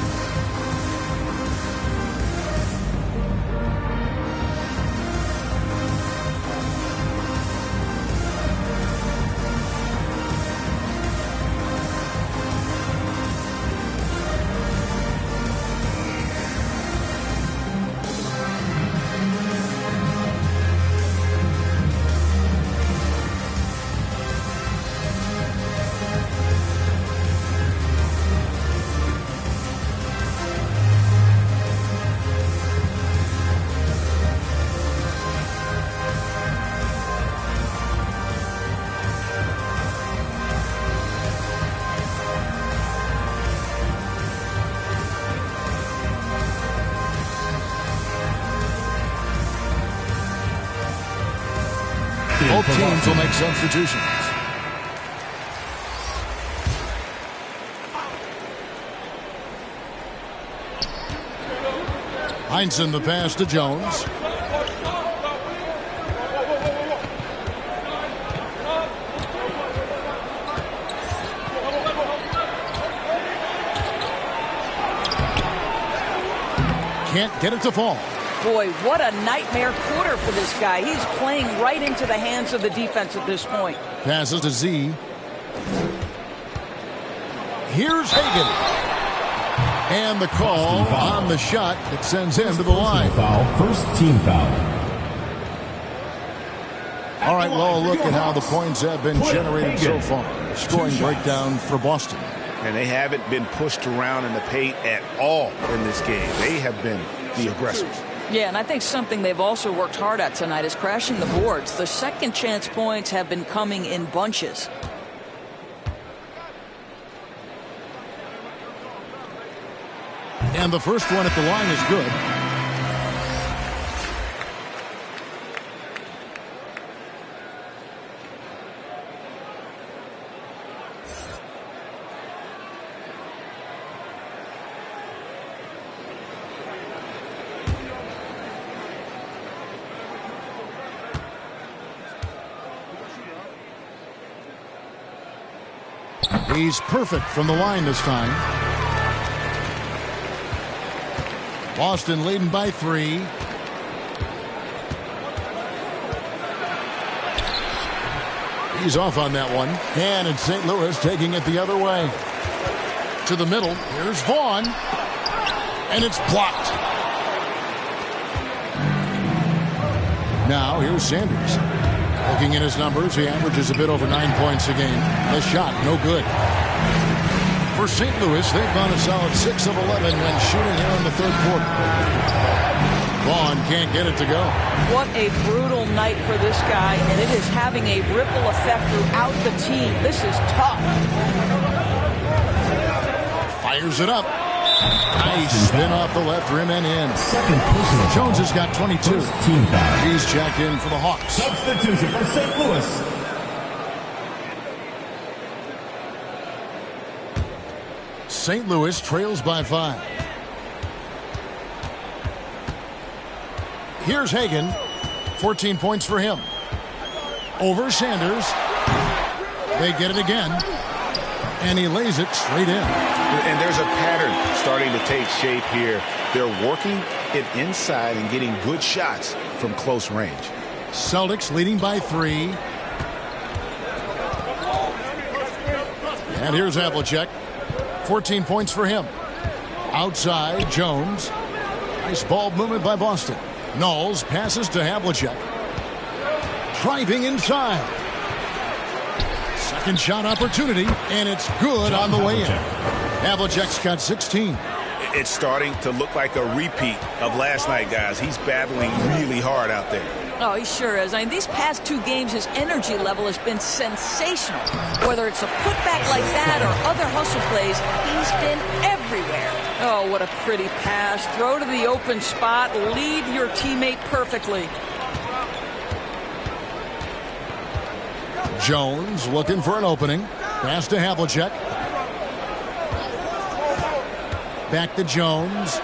F: Both teams will make substitutions. Heinsohn the pass to Jones. Can't get it to fall.
I: Boy, what a nightmare quarter for this guy. He's playing right into the hands of the defense at this point.
F: Passes to Z. Here's Hagan. And the call on the shot that sends him to the line.
K: First team foul.
F: All right, well, look at how the points have been generated so far. Scoring breakdown for Boston.
G: And they haven't been pushed around in the paint at all in this game. They have been the aggressors.
I: Yeah, and I think something they've also worked hard at tonight is crashing the boards. The second chance points have been coming in bunches.
F: And the first one at the line is good. He's perfect from the line this time. Boston leading by 3. He's off on that one. And it's St. Louis taking it the other way. To the middle. Here's Vaughn. And it's blocked. Now here's Sanders. Looking at his numbers, he averages a bit over 9 points a game. The shot, no good. For St. Louis, they've gone a solid 6 of 11 when shooting here in the third quarter. Vaughn can't get it to go.
I: What a brutal night for this guy, and it is having a ripple effect throughout the team. This is tough.
F: Fires it up. Nice spin off the left rim and in. Jones has got 22. He's checked in for the Hawks.
K: Substitution for St. Louis.
F: St. Louis trails by 5. Here's Hagan. 14 points for him. Over Sanders. They get it again. And he lays it straight in.
G: And there's a pattern starting to take shape here. They're working it inside and getting good shots from close range.
F: Celtics leading by 3. And here's Havlicek. 14 points for him. Outside, Jones. Nice ball movement by Boston. Knowles passes to Havlicek. Driving inside. Second shot opportunity, and it's good on the way in. Havlicek's got 16.
G: It's starting to look like a repeat of last night, guys. He's battling really hard out there.
I: Oh, he sure is. I mean, these past 2 games, his energy level has been sensational. Whether it's a putback like that or other hustle plays, he's been everywhere. Oh, what a pretty pass. Throw to the open spot. Lead your teammate perfectly.
F: Jones looking for an opening. Pass to Havlicek. Back to Jones.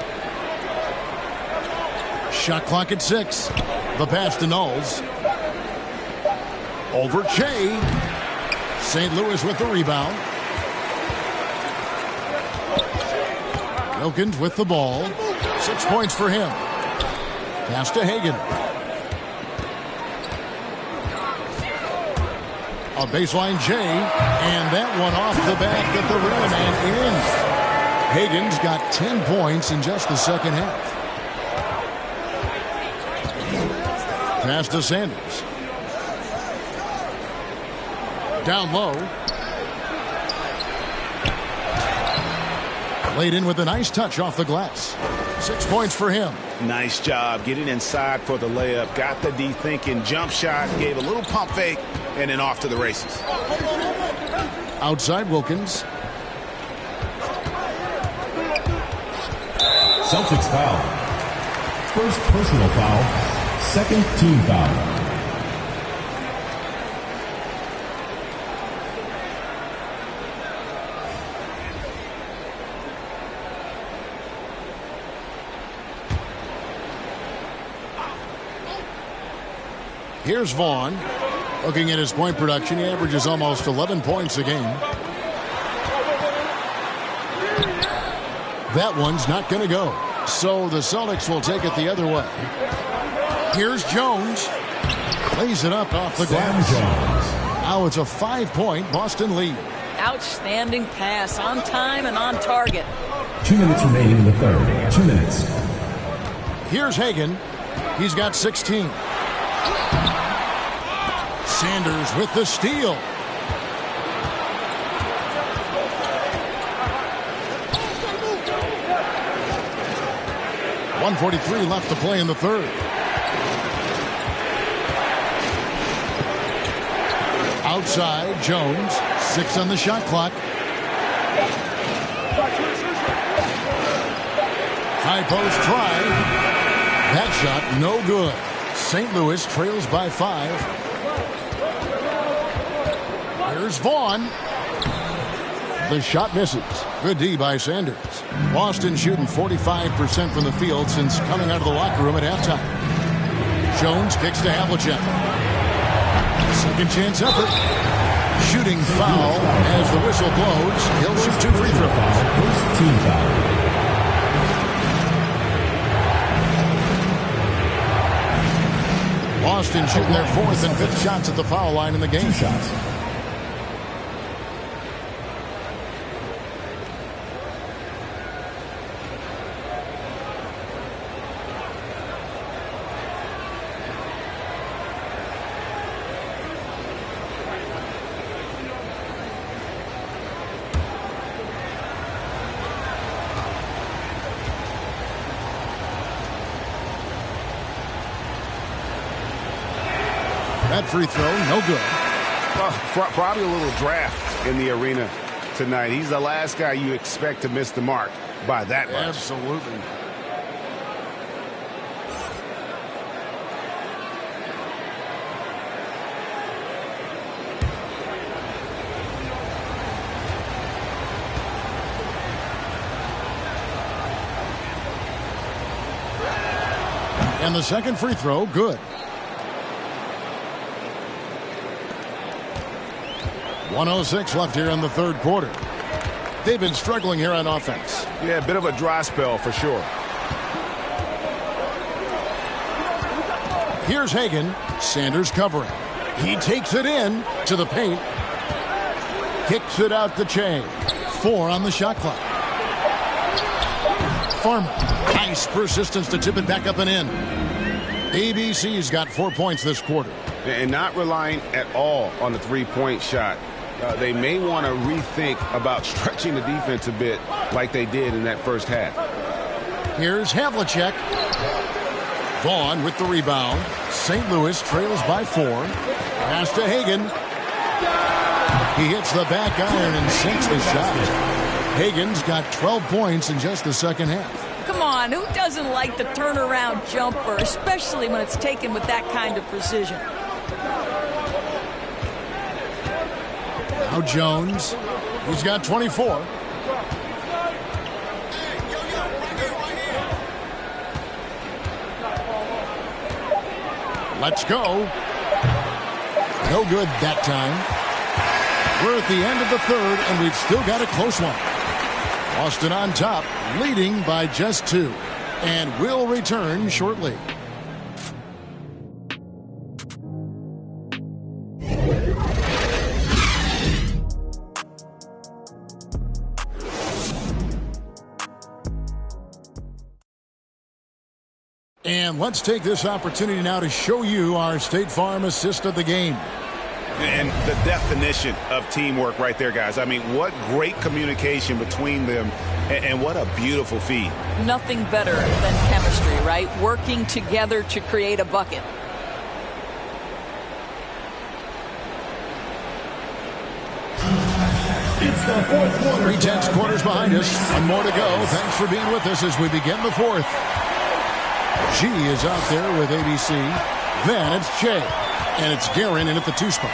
F: Shot clock at 6. The pass to Knowles. Over Che. St. Louis with the rebound. Wilkins with the ball. 6 points for him. Pass to Hagan. A baseline J. And that one off the back of the rim and in. Hagan's got 10 points in just the second half. Pass to Sanders. Down low. Laid in with a nice touch off the glass. 6 points for him.
G: Nice job getting inside for the layup. Got the D thinking. Jump shot. Gave a little pump fake. And then off to the races.
F: Outside Wilkins.
K: Celtics foul. First personal foul. Second team foul.
F: Here's Vaughn. Looking at his point production, he averages almost 11 points a game. That one's not going to go. So the Celtics will take it the other way. Here's Jones. Lays it up off the glass. Now it's a 5-point Boston lead.
I: Outstanding pass, on time and on target.
K: 2 minutes remaining in the third. 2 minutes.
F: Here's Hagan. He's got 16. Sanders with the steal. .143 left to play in the third. Outside, Jones. 6 on the shot clock. High post try. That shot no good. St. Louis trails by 5. Here's Vaughn. The shot misses. Good D by Sanders. Boston shooting 45% from the field since coming out of the locker room at halftime. Jones kicks to Havlicek. Second chance effort. Shooting foul as the whistle blows. He'll shoot 2 free throws.
K: First team foul.
F: Boston shooting their 4th and 5th shots at the foul line in the game.
K: 2 shots.
F: That free throw, no good.
J: Well, probably a little draft in the arena tonight. He's the last guy you expect to miss the mark by that much.
F: Absolutely. And the second free throw, good. 1:06 left here in the third quarter. They've been struggling here on offense.
J: Yeah, a bit of a dry spell for sure.
F: Here's Hagan. Sanders covering. He takes it in to the paint. Kicks it out the chain. 4 on the shot clock. Farmer. Nice persistence to tip it back up and in. ABC's got 4 points this quarter.
J: And not relying at all on the three-point shot. They may want to rethink about stretching the defense a bit like they did in that first half.
F: Here's Havlicek. Vaughn with the rebound. St. Louis trails by 4. Pass to Hagan. He hits the back iron and sinks the shot. Hagan's got 12 points in just the second half.
I: Come on, who doesn't like the turnaround jumper, especially when it's taken with that kind of precision?
F: Now Jones. He's got 24. Let's go. No good that time. We're at the end of the third, and we've still got a close one. Boston on top, leading by just 2. And will return shortly. And let's take this opportunity now to show you our State Farm assist of the game.
J: And the definition of teamwork right there, guys. I mean, what great communication between them, and what a beautiful feed.
I: Nothing better than chemistry, right? Working together to create a bucket.
K: It's the fourth quarter.
F: 3 tenths quarters behind us. One more to go. Thanks for being with us as we begin the fourth. G is out there with ABC. Then it's Jay. And it's Guerin in at the 2 spot.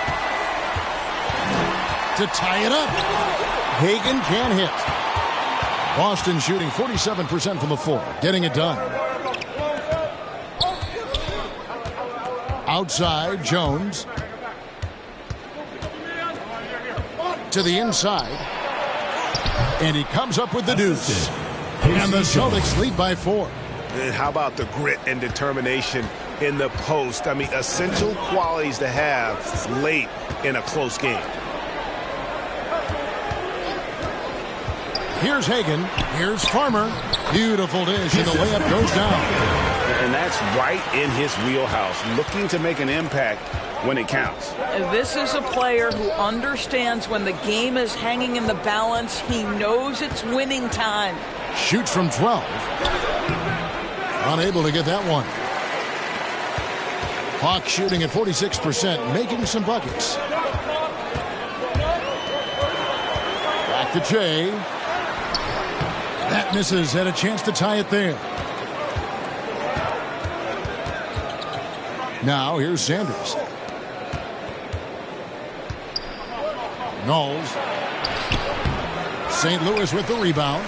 F: To tie it up. Hagan can't hit. Boston shooting 47% from the floor. Getting it done. Outside, Jones. To the inside. And he comes up with the deuce. And the Celtics lead by 4.
J: And how about the grit and determination in the post? I mean, essential qualities to have late in a close game.
F: Here's Hagan. Here's Farmer. Beautiful dish, and the layup goes down.
G: And that's right in his wheelhouse, looking to make an impact when it counts.
I: This is a player who understands when the game is hanging in the balance. He knows it's winning time.
F: Shoots from 12. Unable to get that one. Hawks shooting at 46%, making some buckets. Back to Jay. That misses. Had a chance to tie it there. Now here's Sanders. Knowles. St. Louis with the rebound.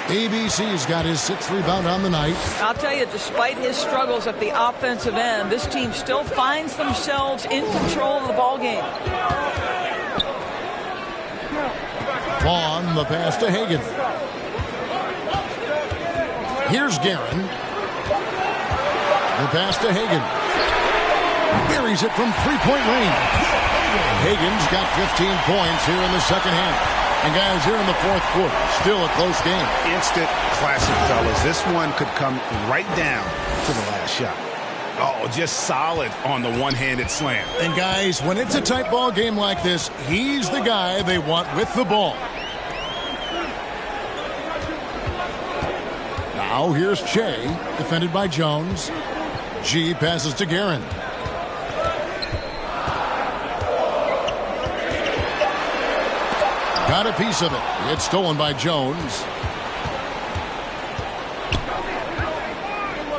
F: ABC's got his 6th rebound on the night.
I: I'll tell you, despite his struggles at the offensive end, this team still finds themselves in control of the ball game.
F: Vaughn, the pass to Hagan. Here's Guerin. The pass to Hagan. Buries it from three-point range. Hagan's got 15 points here in the second half. And guys, here in the fourth quarter, still a close game.
J: Instant classic, fellas. This one could come right down to the last shot. Oh, just solid on the one-handed slam.
F: And guys, when it's a tight ball game like this, he's the guy they want with the ball. Now here's Che, defended by Jones. G passes to Guerin. Got a piece of it. It's stolen by Jones.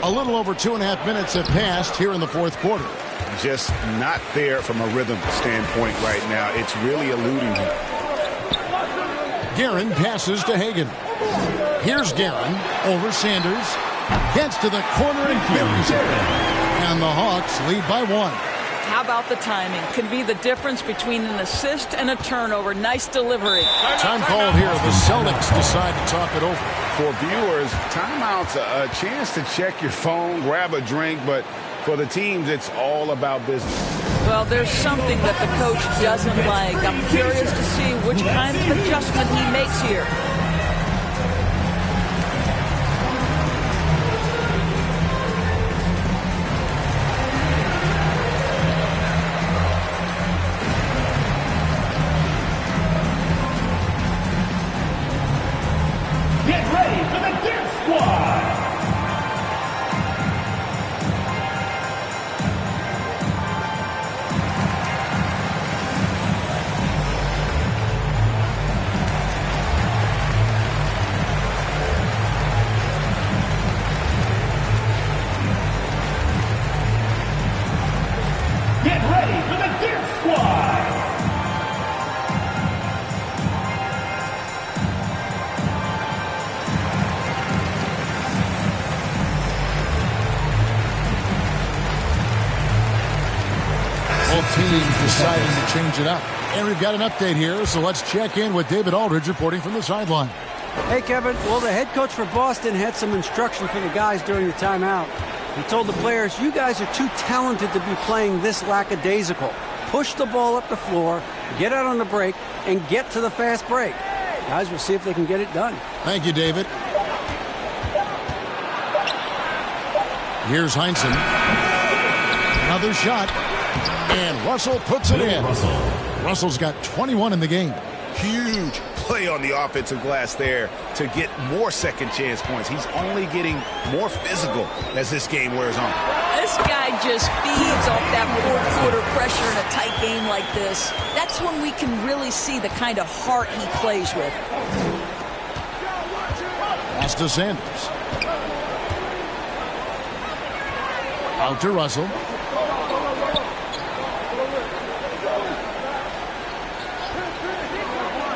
F: A little over 2.5 minutes have passed here in the fourth quarter.
J: Just not there from a rhythm standpoint right now. It's really eluding him.
F: Guerin passes to Hagan. Here's Guerin over Sanders. Gets to the corner and buries it. And the Hawks lead by 1.
I: How about the timing? Can be the difference between an assist and a turnover. Nice delivery.
F: Time called here. The Celtics decide to talk it over.
G: For viewers, timeout's a chance to check your phone, grab a drink, but for the teams, it's all about business.
I: Well, there's something that the coach doesn't like. I'm curious to see which kind of adjustment he makes here.
M: Get ready for the Dip Squad! Get ready for the Dip Squad!
F: Both teams deciding to change it up. And we've got an update here, so let's check in with David Aldridge reporting from the sideline.
H: Hey, Kevin. Well, the head coach for Boston had some instruction for the guys during the timeout. He told the players, you guys are too talented to be playing this lackadaisical. Push the ball up the floor, get out on the break, and get to the fast break. Guys, we'll see if they can get it done.
F: Thank you, David. Here's Heinsohn. Another shot. And Russell puts it in. Russell's got 21 in the game.
J: Huge play on the offensive glass there to get more second chance points. He's only getting more physical as this game wears on.
I: This guy just feeds off that fourth quarter pressure in a tight game like this. That's when we can really see the kind of heart he plays with.
F: Pass to Sanders. Out to Russell.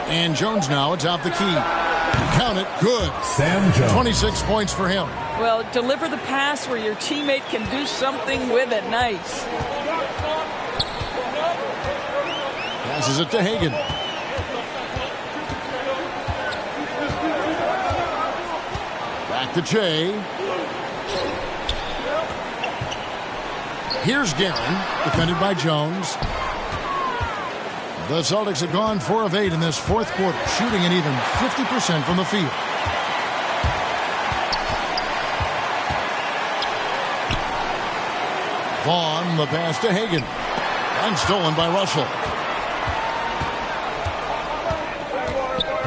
F: And Jones now atop the key. Count it. Good.
K: Sam Jones.
F: 26 points for him.
I: Well, deliver the pass where your teammate can do something with it. Nice.
F: Passes it to Hagan. to Jay. Here's Guerin, defended by Jones. The Celtics have gone 4 of 8 in this fourth quarter, shooting an even 50% from the field. Vaughn, the pass to Hagan. And stolen by Russell.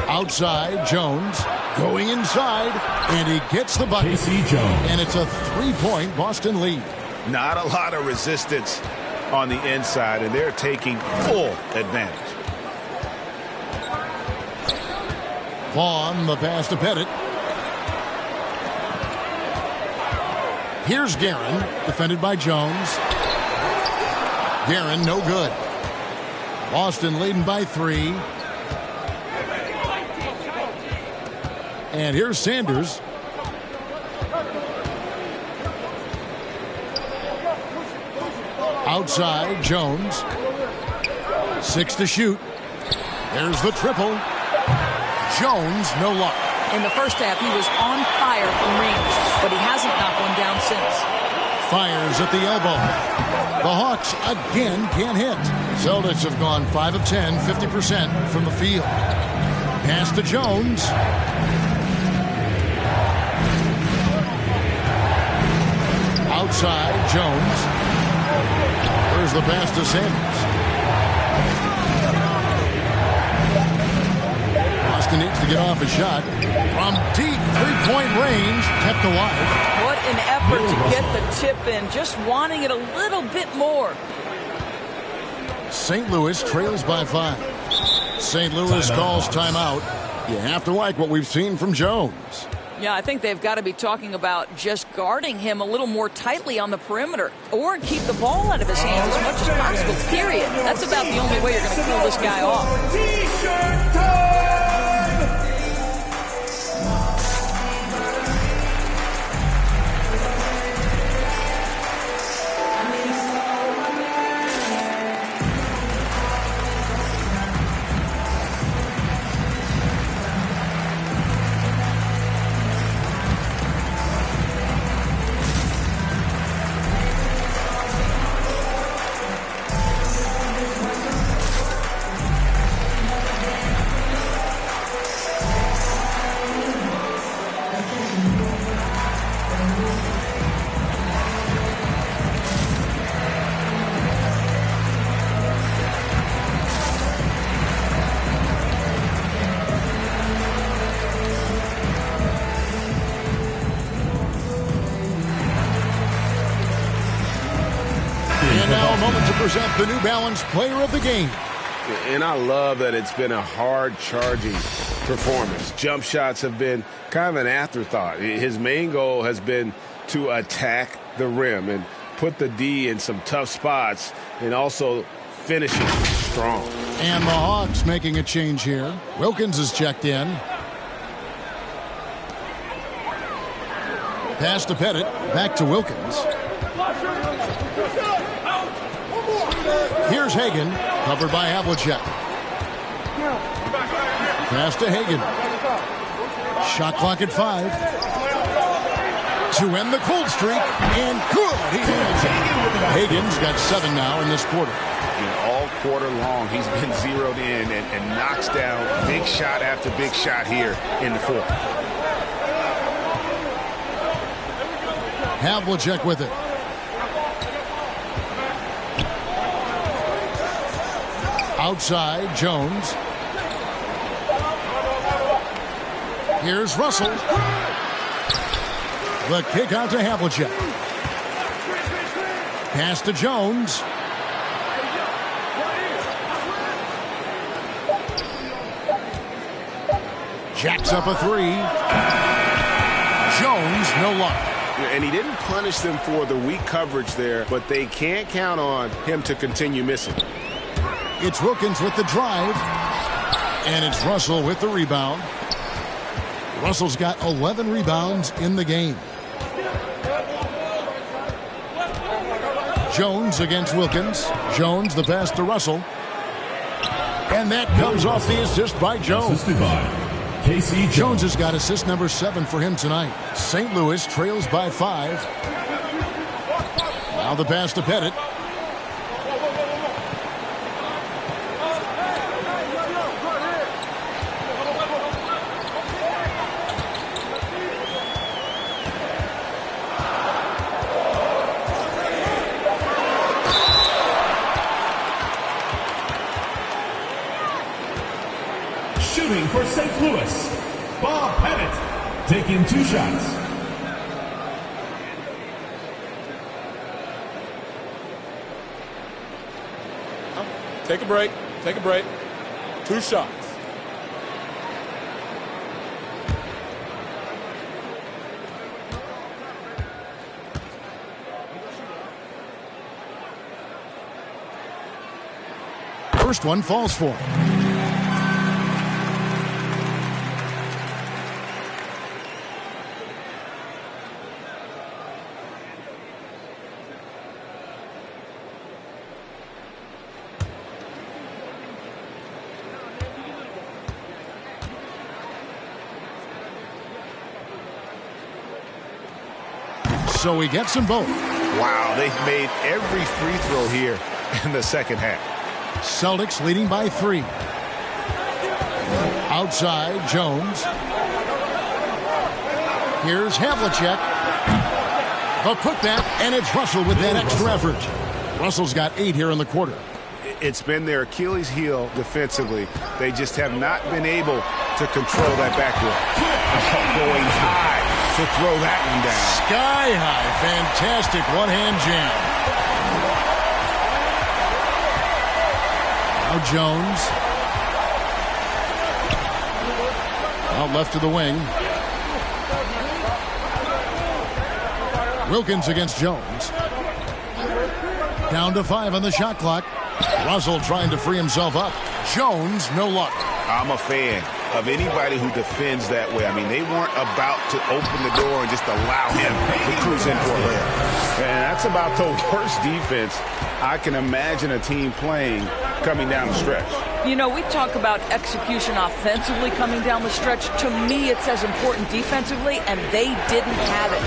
F: Outside, Jones going inside, and he gets the bucket. And it's a 3-point Boston lead.
G: Not a lot of resistance on the inside, and they're taking full advantage.
F: Vaughn, the pass to Pettit. Here's Guerin, defended by Jones. Guerin, no good. Boston leading by 3. And here's Sanders. Outside, Jones. 6 to shoot. There's the triple. Jones, no luck.
I: In the first half, he was on fire from range, but he hasn't knocked one down since.
F: Fires at the elbow. The Hawks again can't hit. Celtics have gone 5 of 10, 50% from the field. Pass to Jones. Outside, Jones. There's the pass to Sanders. Boston needs to get off a shot from deep three-point range, kept alive.
I: What an effort to get the tip in, just wanting it a little bit more.
F: St. Louis trails by 5. St. Louis calls timeout. You have to like what we've seen from Jones.
I: Yeah, I think they've got to be talking about just guarding him a little more tightly on the perimeter or keep the ball out of his hands as much as possible, period. That's about the only way you're going to cool this guy off.
M: T-shirt time!
F: Present the New Balance Player of the Game.
J: And I love that it's been a hard-charging performance. Jump shots have been kind of an afterthought. His main goal has been to attack the rim and put the D in some tough spots and also finish it strong.
F: And the Hawks making a change here. Wilkins is checked in. Pass to Pettit. Back to Wilkins. Here's Hagan, covered by Havlicek. Pass to Hagan. Shot clock at 5. To end the cold streak, and good! He has it. Hagan's got 7 now in this quarter.
J: And all quarter long, he's been zeroed in and knocks down big shot after big shot here in the fourth.
F: Havlicek with it. Outside, Jones. Here's Russell. The kick out to Havlicek. Pass to Jones. Jacks up a 3. Jones, no luck.
J: And he didn't punish them for the weak coverage there, but they can't count on him to continue missing.
F: It's Wilkins with the drive. And it's Russell with the rebound. Russell's got 11 rebounds in the game. Jones against Wilkins. Jones the pass to Russell. And that comes off the assist by Jones.
K: Casey
F: Jones has got assist number 7 for him tonight. St. Louis trails by 5. Now the pass to Pettit.
K: Shooting for St. Louis, Bob Pettit, taking 2 shots.
L: Take a break. Take a break. 2 shots.
F: First one falls for him. So he gets them both.
J: Wow, they've made every free throw here in the second half.
F: Celtics leading by 3. Outside, Jones. Here's Havlicek. The putback, and it's Russell with that extra effort. Russell's got 8 here in the quarter.
J: It's been their Achilles heel defensively. They just have not been able to control that backcourt. Going high to throw that one down.
F: Sky high. Fantastic one-hand jam. Now Jones. Out left to the wing. Wilkins against Jones. Down to 5 on the shot clock. Russell trying to free himself up. Jones, no luck.
J: I'm a fan of anybody who defends that way. I mean, they weren't about to open the door and just allow him to cruise in for a layup. And that's about the worst defense I can imagine a team playing coming down the stretch.
I: You know, we talk about execution offensively coming down the stretch. To me, it's as important defensively, and they didn't have it.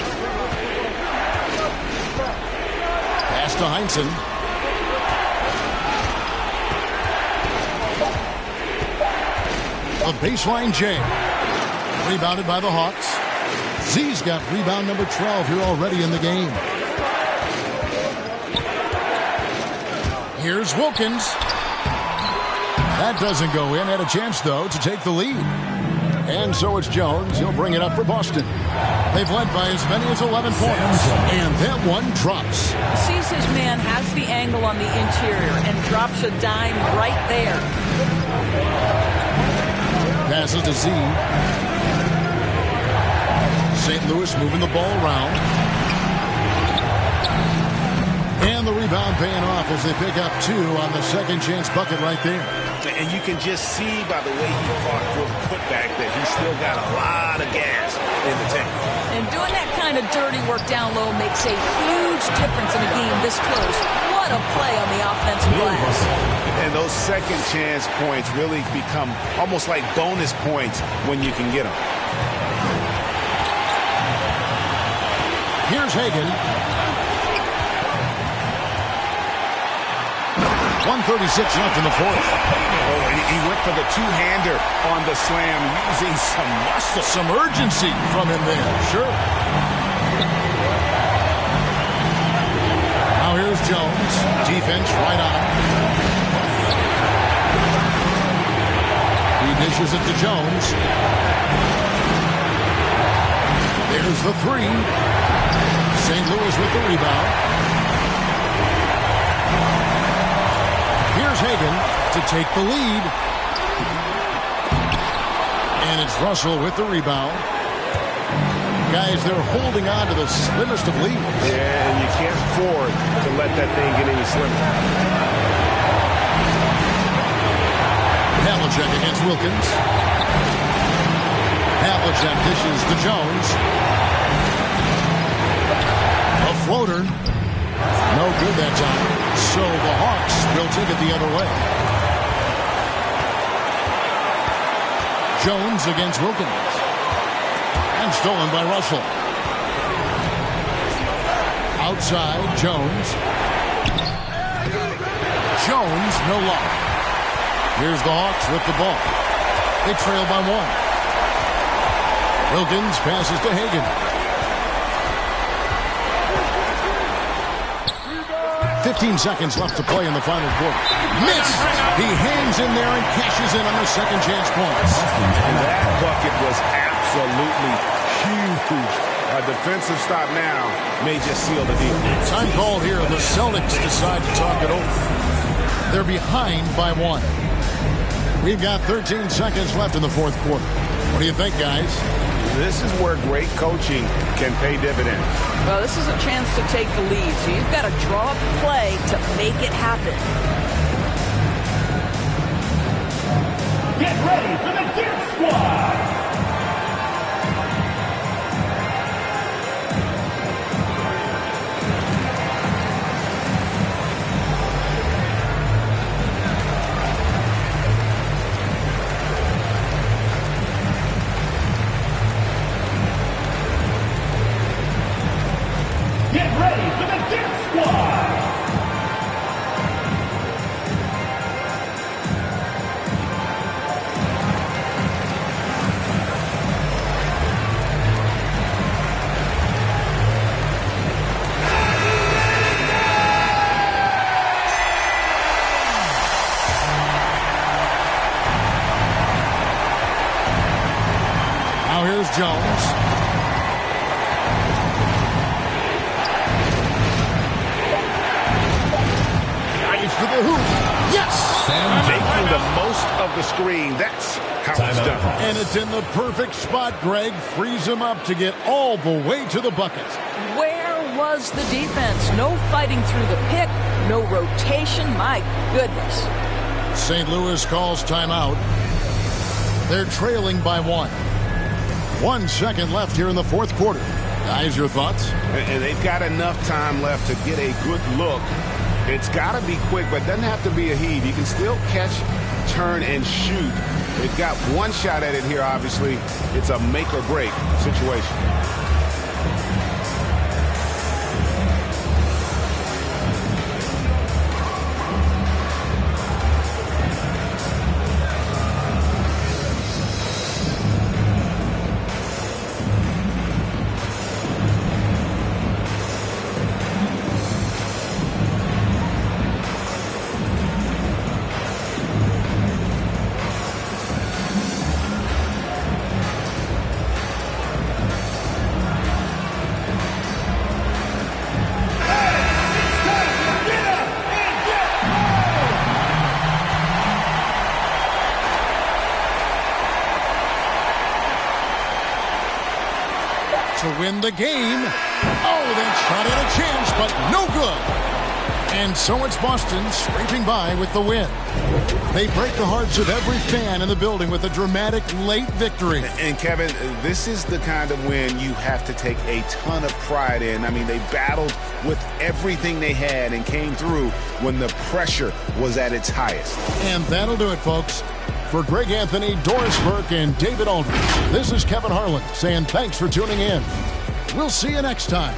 F: Pass to Heinsohn. A baseline J. Rebounded by the Hawks. Z's got rebound number 12 here already in the game. Here's Wilkins. That doesn't go in. Had a chance, though, to take the lead. And so it's Jones. He'll bring it up for Boston. They've led by as many as 11 points. And that one drops.
I: Sees his man, has the angle on the interior, and drops a dime right there.
F: Passes to Z. St. Louis moving the ball around. And the rebound paying off as they pick up 2 on the second chance bucket right there.
J: And you can just see by the way he fought for the putback that he's still got a lot of gas in the tank.
I: And doing that kind of dirty work down low makes a huge difference in a game this close. What a play on the offensive glass.
J: And those second chance points really become almost like bonus points when you can get them.
F: Here's Hagan. 1:36 left in the fourth.
J: Oh, and he went for the two-hander on the slam, using some muscle.
F: Some urgency from him there, sure. Now here's Jones. Defense right on him. He dishes it to Jones. There's the 3. St. Louis with the rebound. Here's Hagan to take the lead. And it's Russell with the rebound. Guys, they're holding on to the slimmest of leads.
J: Yeah, and you can't afford to let that thing get any slimmer.
F: Havlicek against Wilkins. Havlicek dishes to Jones. A floater. No good that time. So the Hawks will take it the other way. Jones against Wilkins. And stolen by Russell. Outside, Jones. Jones, no luck. Here's the Hawks with the ball. They trail by 1. Wilkins passes to Hagan. 15 seconds left to play in the final quarter. Miss! He hangs in there and cashes in on the second chance points.
J: And that bucket was absolutely huge. A defensive stop now may just seal the deal.
F: Time called here. The Celtics decide to talk it over. They're behind by 1. We've got 13 seconds left in the fourth quarter. What do you think, guys?
J: This is where great coaching can pay dividends.
I: Well, this is a chance to take the lead, so you've got to draw up a play to make it happen.
M: Get ready for the Dip Squad! Get ready for the Dip Squad!
F: Now here's Jones. To the hoop. Yes!
J: Making the most of the screen. That's how it's done.
F: And it's in the perfect spot, Greg. Frees him up to get all the way to the bucket.
I: Where was the defense? No fighting through the pick, no rotation. My goodness.
F: St. Louis calls timeout. They're trailing by 1. 1 second left here in the fourth quarter. Guys, your thoughts?
J: And they've got enough time left to get a good look. It's got to be quick, but it doesn't have to be a heave. You can still catch, turn, and shoot. They've got one shot at it here, obviously. It's a make-or-break situation.
F: To win the game. Oh, that shot had a chance, but no good. And so it's Boston scraping by with the win. They break the hearts of every fan in the building with a dramatic late victory.
J: And Kevin, this is the kind of win you have to take a ton of pride in. I mean, they battled with everything they had and came through when the pressure was at its highest.
F: And that'll do it, folks. For Greg Anthony, Doris Burke, and David Aldridge, this is Kevin Harlan saying thanks for tuning in. We'll see you next time.